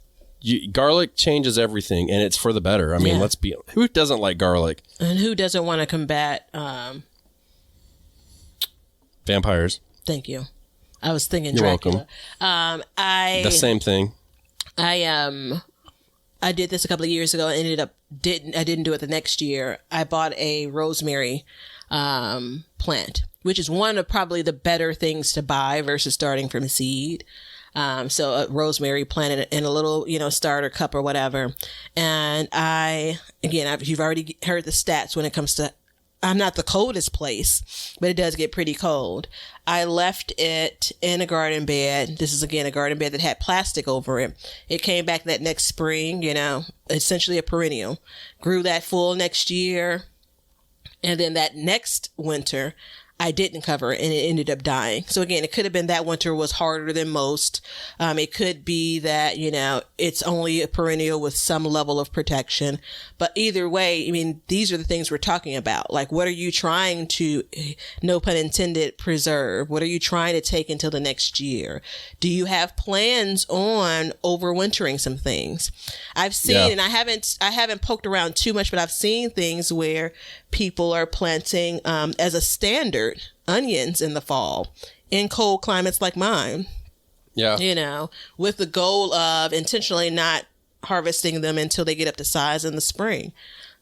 Garlic changes everything, and it's for the better. I mean, let's be... Who doesn't like garlic? And who doesn't want to combat... vampires. Thank you. I was thinking You're Dracula. welcome. The same thing. I did this a couple of years ago and ended up I didn't do it the next year. I bought a rosemary plant, which is one of probably the better things to buy versus starting from seed. So a rosemary plant in a little, starter cup or whatever. And you've already heard the stats when it comes to, I'm not the coldest place, but it does get pretty cold. I left it in a garden bed. This is, again, a garden bed that had plastic over it. It came back that next spring, essentially a perennial. Grew that full next year. And then that next winter, I didn't cover it, and it ended up dying. So again, it could have been that winter was harder than most. It could be that, it's only a perennial with some level of protection. But either way, I mean, these are the things we're talking about. Like, what are you trying to, no pun intended, preserve? What are you trying to take until the next year? Do you have plans on overwintering some things? I've seen, and I haven't poked around too much, but I've seen things where people are planting, as a standard, onions in the fall in cold climates like mine. Yeah. With the goal of intentionally not harvesting them until they get up to size in the spring.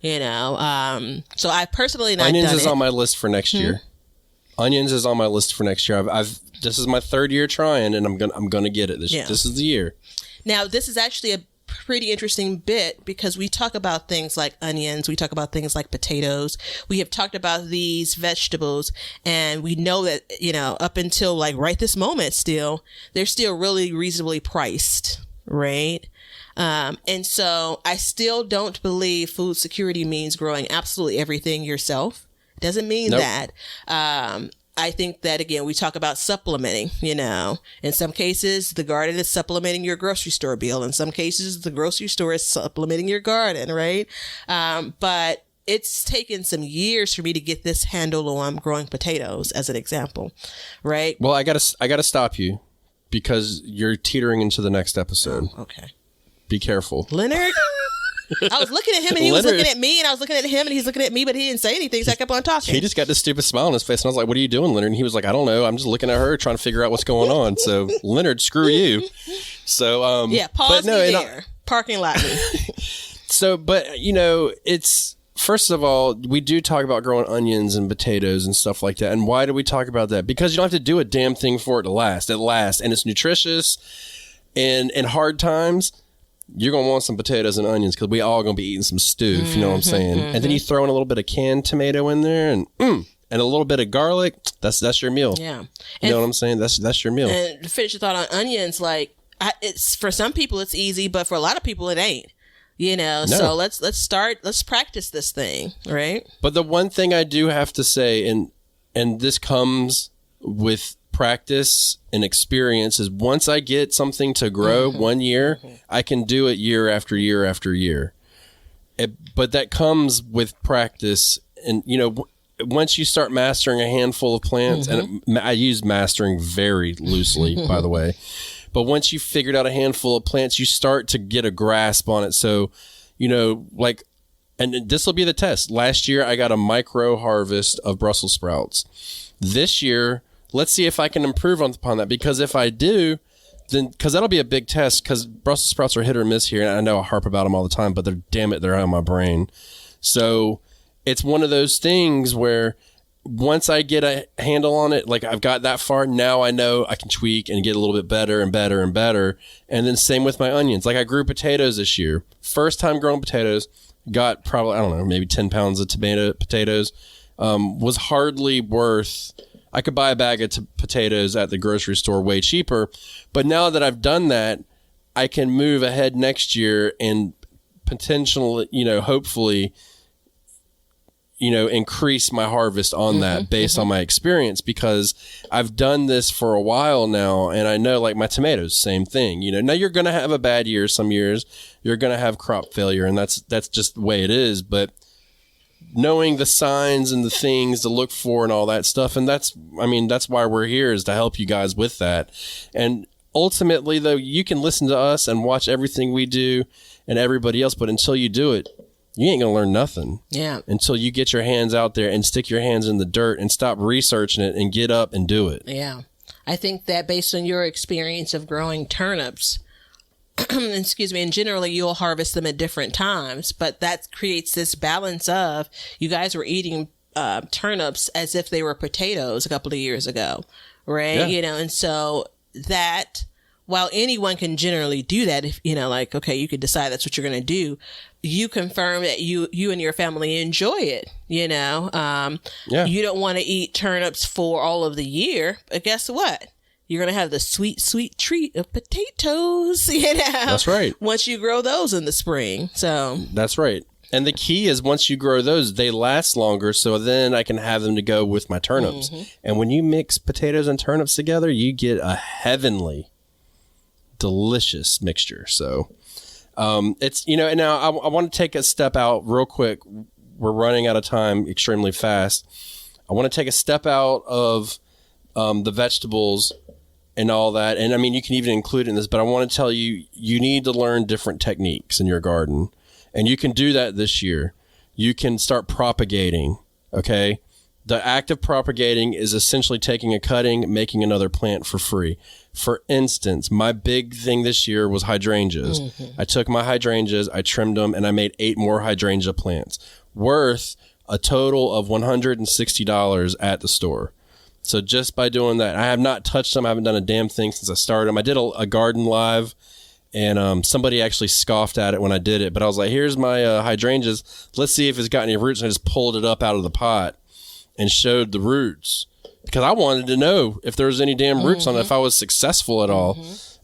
So I personally not Onions done is it. on my list for next year. Onions is on my list for next year. This is my third year trying, and I'm gonna get it. This is the year. Now, this is actually a pretty interesting bit because we talk about things like onions, we talk about things like potatoes, we have talked about these vegetables, and we know that up until like right this moment still they're still really reasonably priced, right? And so I still don't believe food security means growing absolutely everything yourself. It doesn't mean that. I think that, again, we talk about supplementing, in some cases, the garden is supplementing your grocery store bill. In some cases, the grocery store is supplementing your garden, right? But it's taken some years for me to get this handle on growing potatoes, as an example, right? Well, I gotta stop you because you're teetering into the next episode. Oh, okay. Be careful. Leonard? I was looking at him and he was looking at me, and I was looking at him and he's looking at me, but he didn't say anything, so I kept on talking. He just got this stupid smile on his face, and I was like, "What are you doing, Leonard?" And he was like, "I don't know. I'm just looking at her, trying to figure out what's going on." So, Leonard, screw you. So, pause there. Parking lot me. So, but it's first of all, we do talk about growing onions and potatoes and stuff like that. And why do we talk about that? Because you don't have to do a damn thing for it to last. It lasts, and it's nutritious. And in hard times, you're going to want some potatoes and onions because we all going to be eating some stew, if you know what I'm saying. And then you throw in a little bit of canned tomato in there and a little bit of garlic. That's your meal. Yeah. You know what I'm saying? That's your meal. And to finish your thought on onions, like it's for some people it's easy, but for a lot of people it ain't. No. So let's practice this thing, right? But the one thing I do have to say, and this comes with practice and experience, is once I get something to grow 1 year, I can do it year after year after year. But that comes with practice. And, once you start mastering a handful of plants, and I use mastering very loosely, by the way, but once you've figured out a handful of plants, you start to get a grasp on it. So, and this will be the test. Last year, I got a micro harvest of Brussels sprouts. This year, let's see if I can improve upon that, because if I do, then because that'll be a big test, because Brussels sprouts are hit or miss here, and I know I harp about them all the time, but they're out of my brain. So it's one of those things where once I get a handle on it, like I've got that far, now I know I can tweak and get a little bit better and better and better. And then same with my onions. Like I grew potatoes this year. First time growing potatoes, got probably, I don't know, maybe 10 pounds of potatoes. Was hardly worth, I could buy a bag of potatoes at the grocery store way cheaper. But now that I've done that, I can move ahead next year and potentially, hopefully, increase my harvest on that based on my experience, because I've done this for a while now. And I know, like my tomatoes, same thing, now you're going to have a bad year. Some years you're going to have crop failure, and that's just the way it is. But knowing the signs and the things to look for and all that stuff. And that's why we're here, is to help you guys with that. And ultimately though, you can listen to us and watch everything we do and everybody else, but until you do it, you ain't going to learn nothing. Yeah. Until you get your hands out there and stick your hands in the dirt and stop researching it and get up and do it. Yeah. I think that based on your experience of growing turnips, excuse me, and generally you'll harvest them at different times, but that creates this balance of, you guys were eating turnips as if they were potatoes a couple of years ago, right? Yeah. And so that, while anyone can generally do that, if, like, okay, you could decide that's what you're going to do, you confirm that you and your family enjoy it, You don't want to eat turnips for all of the year, but guess what? You're going to have the sweet, sweet treat of potatoes, That's right. Once you grow those in the spring. So that's right. And the key is, once you grow those, they last longer. So then I can have them to go with my turnips. And when you mix potatoes and turnips together, you get a heavenly, delicious mixture. So it's, and now I want to take a step out real quick. We're running out of time extremely fast. I want to take a step out of the vegetables and all that. And you can even include it in this, but I want to tell you, you need to learn different techniques in your garden. And you can do that this year. You can start propagating, okay? The act of propagating is essentially taking a cutting, making another plant for free. For instance, my big thing this year was hydrangeas. I took my hydrangeas, I trimmed them, and I made 8 more hydrangea plants, worth a total of $160 at the store. So just by doing that, I have not touched them. I haven't done a damn thing since I started them. I did a garden live, and somebody actually scoffed at it when I did it. But I was like, here's my hydrangeas. Let's see if it's got any roots. And I just pulled it up out of the pot and showed the roots, because I wanted to know if there was any damn roots on it, if I was successful at all.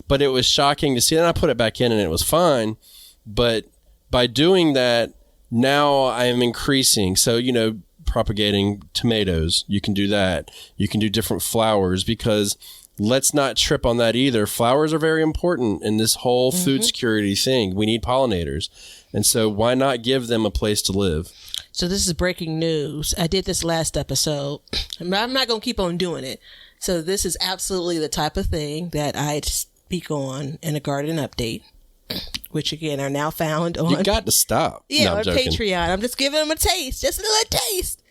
But it was shocking to see. And I put it back in and it was fine. But by doing that, now I am increasing. So, propagating tomatoes, you can do that. You can do different flowers, because let's not trip on that either. Flowers are very important in this whole food security thing. We need pollinators. And so why not give them a place to live? So this is breaking news. I did this last episode. I'm not going to keep on doing it. So this is absolutely the type of thing that I speak on in a garden update, which again are now found on. You got to stop. Yeah, no, on Patreon. I'm just giving them a taste, just a little taste.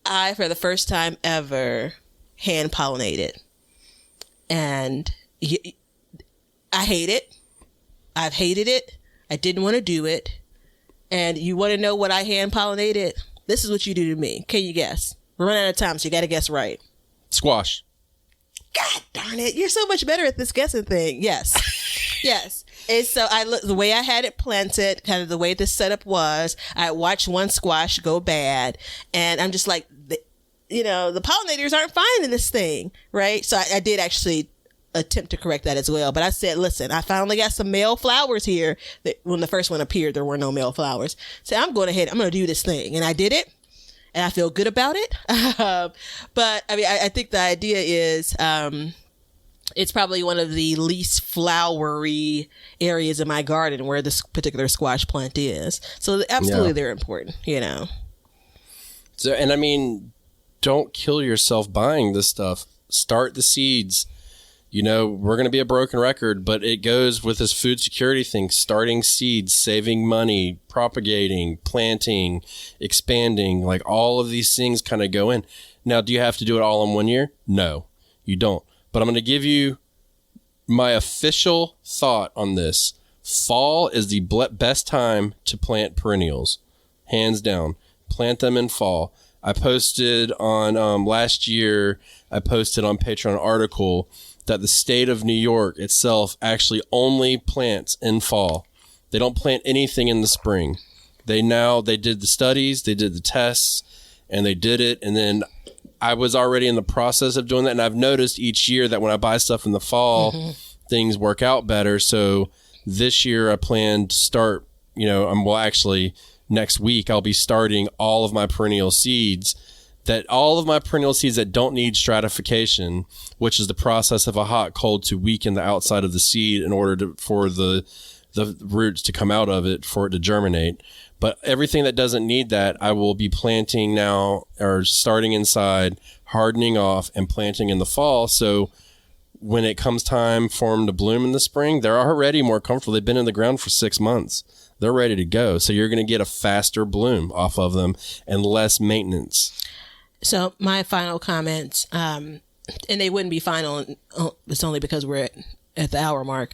I, for the first time ever, hand pollinated. And I hate it. I've hated it. I didn't want to do it. And you want to know what I hand pollinated? This is what you do to me. Can you guess? We're running out of time, so you got to guess right. Squash. God darn it. You're so much better at this guessing thing. Yes. Yes. And so the way I had it planted, kind of the way this setup was, I watched one squash go bad, and I'm just like, the pollinators aren't finding this thing, right? So I did actually attempt to correct that as well. But I said, listen, I finally got some male flowers here. When the first one appeared, there were no male flowers. So I'm going ahead, I'm going to do this thing. And I did it. And I feel good about it. But I think the idea is, it's probably one of the least flowery areas of my garden where this particular squash plant is. So absolutely, they're important, So, and don't kill yourself buying this stuff. Start the seeds. We're going to be a broken record, but it goes with this food security thing, starting seeds, saving money, propagating, planting, expanding, like all of these things kind of go in. Now, do you have to do it all in 1 year? No, you don't. But I'm going to give you my official thought on this, fall is the best time to plant perennials. Hands down. Plant them in fall. I posted on last year, I posted on Patreon an article that the state of New York itself actually only plants in fall. They don't plant anything in the spring. They did the studies, they did the tests, and they did it. And then I was already in the process of doing that. And I've noticed each year that when I buy stuff in the fall, things work out better. So this year I plan to start, actually next week I'll be starting all of my perennial seeds that don't need stratification, which is the process of a hot cold to weaken the outside of the seed in order for the roots to come out of it for it to germinate. But everything that doesn't need that, I will be planting now, or starting inside, hardening off, and planting in the fall. So when it comes time for them to bloom in the spring, they're already more comfortable. They've been in the ground for 6 months. They're ready to go. So you're going to get a faster bloom off of them and less maintenance. So my final comments, and they wouldn't be final. It's only because we're at the hour mark.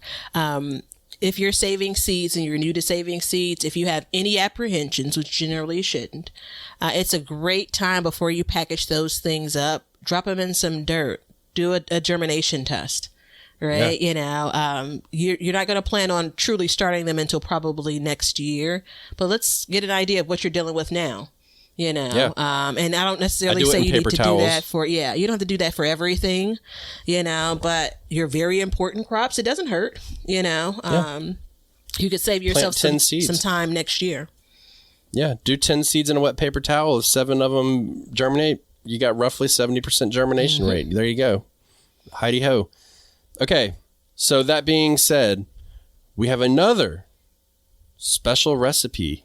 If you're saving seeds and you're new to saving seeds, if you have any apprehensions, which generally you shouldn't, it's a great time before you package those things up. Drop them in some dirt. Do a germination test, right? Yeah. You're not going to plan on truly starting them until probably next year, but let's get an idea of what you're dealing with now. And I don't necessarily say you need to do that for, you don't have to do that for everything, but your very important crops, it doesn't hurt, you could save yourself some time next year. Yeah. Do 10 seeds in a wet paper towel. If 7 of them germinate, you got roughly 70% germination rate. There you go. Heidi ho. Okay. So that being said, we have another special recipe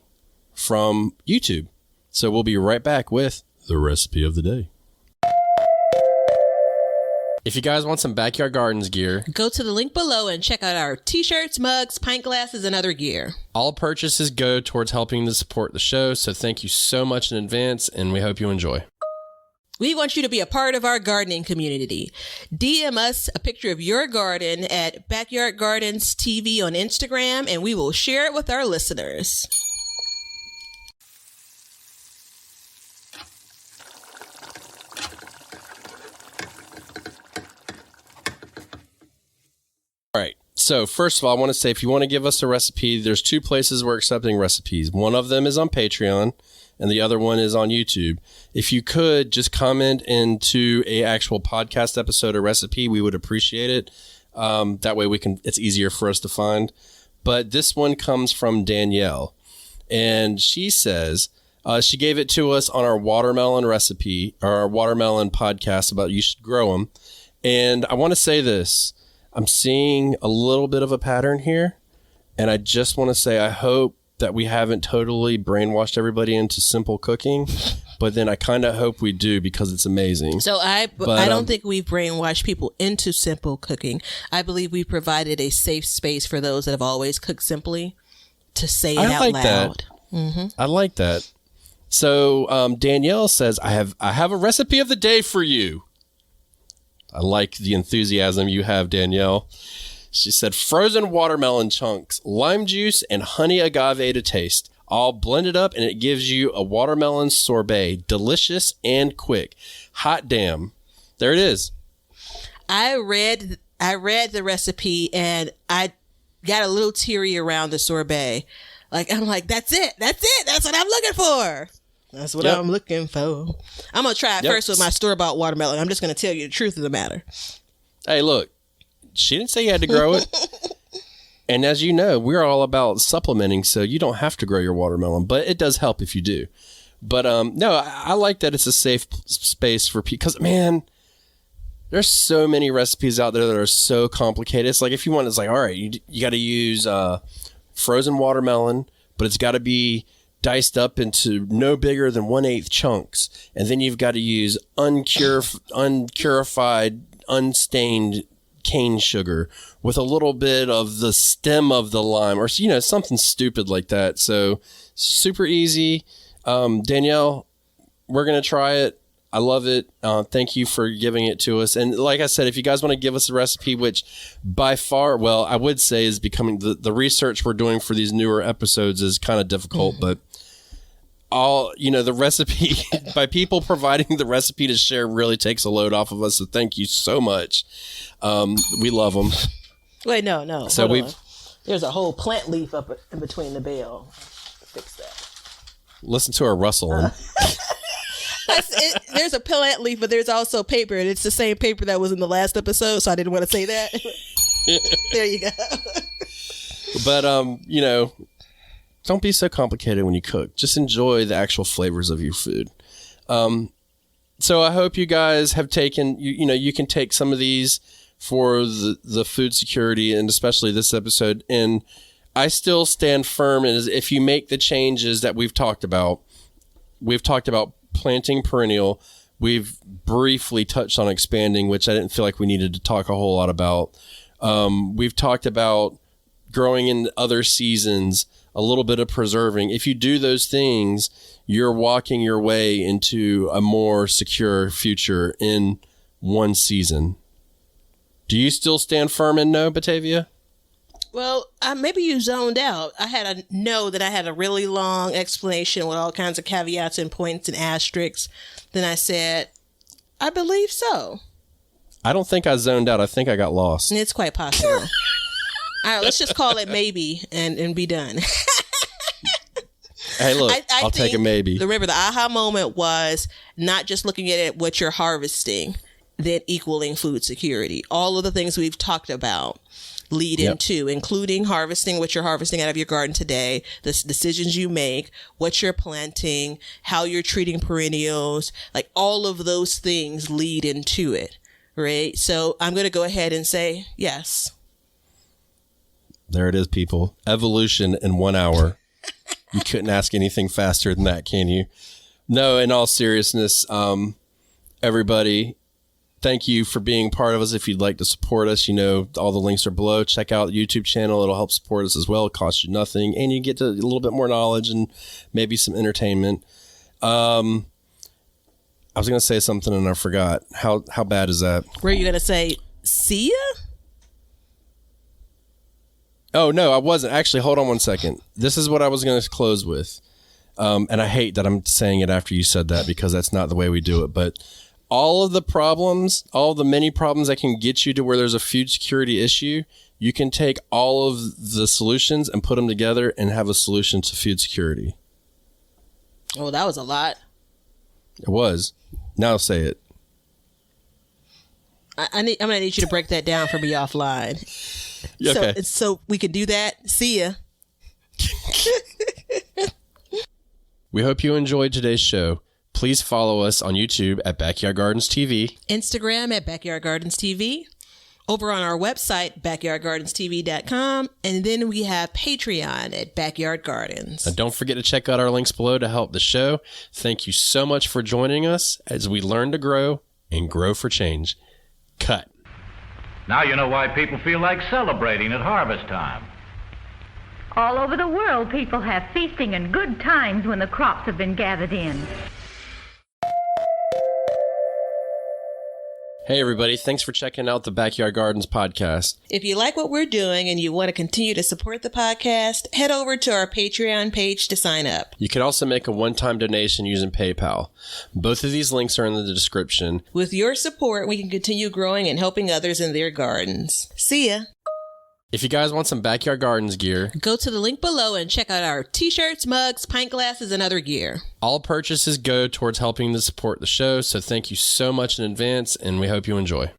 from YouTube. So we'll be right back with the recipe of the day. If you guys want some backyard gardens gear, go to the link below and check out our t-shirts, mugs, pint glasses, and other gear. All purchases go towards helping to support the show, so thank you so much in advance, and we hope you enjoy. We want you to be a part of our gardening community. DM us a picture of your garden at Backyard Gardens TV on Instagram, and we will share it with our listeners. All right. So first of all, I want to say, if you want to give us a recipe, there's 2 places we're accepting recipes. One of them is on Patreon and the other one is on YouTube. If you could just comment into a actual podcast episode or recipe, we would appreciate it. That way it's easier for us to find. But this one comes from Danielle, and she says, she gave it to us on our watermelon recipe, or our watermelon podcast about you should grow them. And I want to say this. I'm seeing a little bit of a pattern here, and I just want to say I hope that we haven't totally brainwashed everybody into simple cooking, but then I kind of hope we do, because it's amazing. So I don't think we've brainwashed people into simple cooking. I believe we provided a safe space for those that have always cooked simply to say it out loud. I like that. So Danielle says, I have a recipe of the day for you. I like the enthusiasm you have, Danielle. She said, frozen watermelon chunks, lime juice, and honey agave to taste. All blended up, and it gives you a watermelon sorbet. Delicious and quick. Hot damn. There it is. I read the recipe, and I got a little teary around the sorbet. I'm like, that's it. That's what I'm looking for. That's what I'm looking for. I'm going to try it first with my store-bought watermelon. I'm just going to tell you the truth of the matter. Hey, look. She didn't say you had to grow it. And as you know, we're all about supplementing, so you don't have to grow your watermelon, but it does help if you do. But no, I like that it's a safe space for people, because, man, there's so many recipes out there that are so complicated. It's like, if you want, it's like, all right, you got to use frozen watermelon, but it's got to be diced up into no bigger than 1/8 chunks. And then you've got to use uncurified, unstained cane sugar with a little bit of the stem of the lime, or something stupid like that. So super easy. Danielle, we're gonna try it. I love it. Thank you for giving it to us. And like I said, if you guys want to give us a recipe, which by far, well, I would say is becoming the research we're doing for these newer episodes is kind of difficult, but the recipe by people providing the recipe to share really takes a load off of us. So thank you so much. We love them. Wait, no. So there's a whole plant leaf up in between the bale. Fix that. Listen to her rustling. There's a plant leaf, but there's also paper, and it's the same paper that was in the last episode, so I didn't want to say that. There you go. But, don't be so complicated when you cook. Just enjoy the actual flavors of your food. So I hope you guys have taken, you can take some of these for the food security, and especially this episode. And I still stand firm as if you make the changes that we've talked about planting perennial. We've briefly touched on expanding, which I didn't feel like we needed to talk a whole lot about. We've talked about growing in other seasons, a little bit of preserving. If you do those things, you're walking your way into a more secure future in one season. Do you still stand firm in no, Batavia? Well, maybe you zoned out. I had a really long explanation with all kinds of caveats and points and asterisks. Then I said, I believe so. I don't think I zoned out. I think I got lost. It's quite possible. All right, let's just call it maybe and be done. Hey, look, I'll take a maybe. Remember, the aha moment was not just looking at it, what you're harvesting, then equaling food security. All of the things we've talked about lead into, including harvesting what you're harvesting out of your garden today, the decisions you make, what you're planting, how you're treating perennials, like all of those things lead into it, right? So I'm going to go ahead and say yes. There it is, people. Evolution in 1 hour. You couldn't ask anything faster than that, can you? No, in all seriousness, everybody, thank you for being part of us. If you'd like to support us, all the links are below. Check out the YouTube channel. It'll help support us as well. It costs you nothing. And you get a little bit more knowledge and maybe some entertainment. I was going to say something and I forgot. How bad is that? Were you going to say, see ya? Oh, no, I wasn't. Actually, hold on one second. This is what I was going to close with. And I hate that I'm saying it after you said that because that's not the way we do it. But all of the many problems that can get you to where there's a food security issue, you can take all of the solutions and put them together and have a solution to food security. Oh, that was a lot. It was. Now say it. I'm going to need you to break that down for me offline. Okay. So we could do that. See ya. We hope you enjoyed today's show. Please follow us on YouTube at Backyard Gardens TV. Instagram at Backyard Gardens TV. Over on our website, backyardgardenstv.com. And then we have Patreon at Backyard Gardens. And don't forget to check out our links below to help the show. Thank you so much for joining us as we learn to grow and grow for change. Cut. Now you know why people feel like celebrating at harvest time. All over the world, people have feasting and good times when the crops have been gathered in. Hey, everybody. Thanks for checking out the Backyard Gardens podcast. If you like what we're doing and you want to continue to support the podcast, head over to our Patreon page to sign up. You can also make a one-time donation using PayPal. Both of these links are in the description. With your support, we can continue growing and helping others in their gardens. See ya. If you guys want some Backyard Gardens gear, go to the link below and check out our t-shirts, mugs, pint glasses, and other gear. All purchases go towards helping to support the show, so thank you so much in advance, and we hope you enjoy.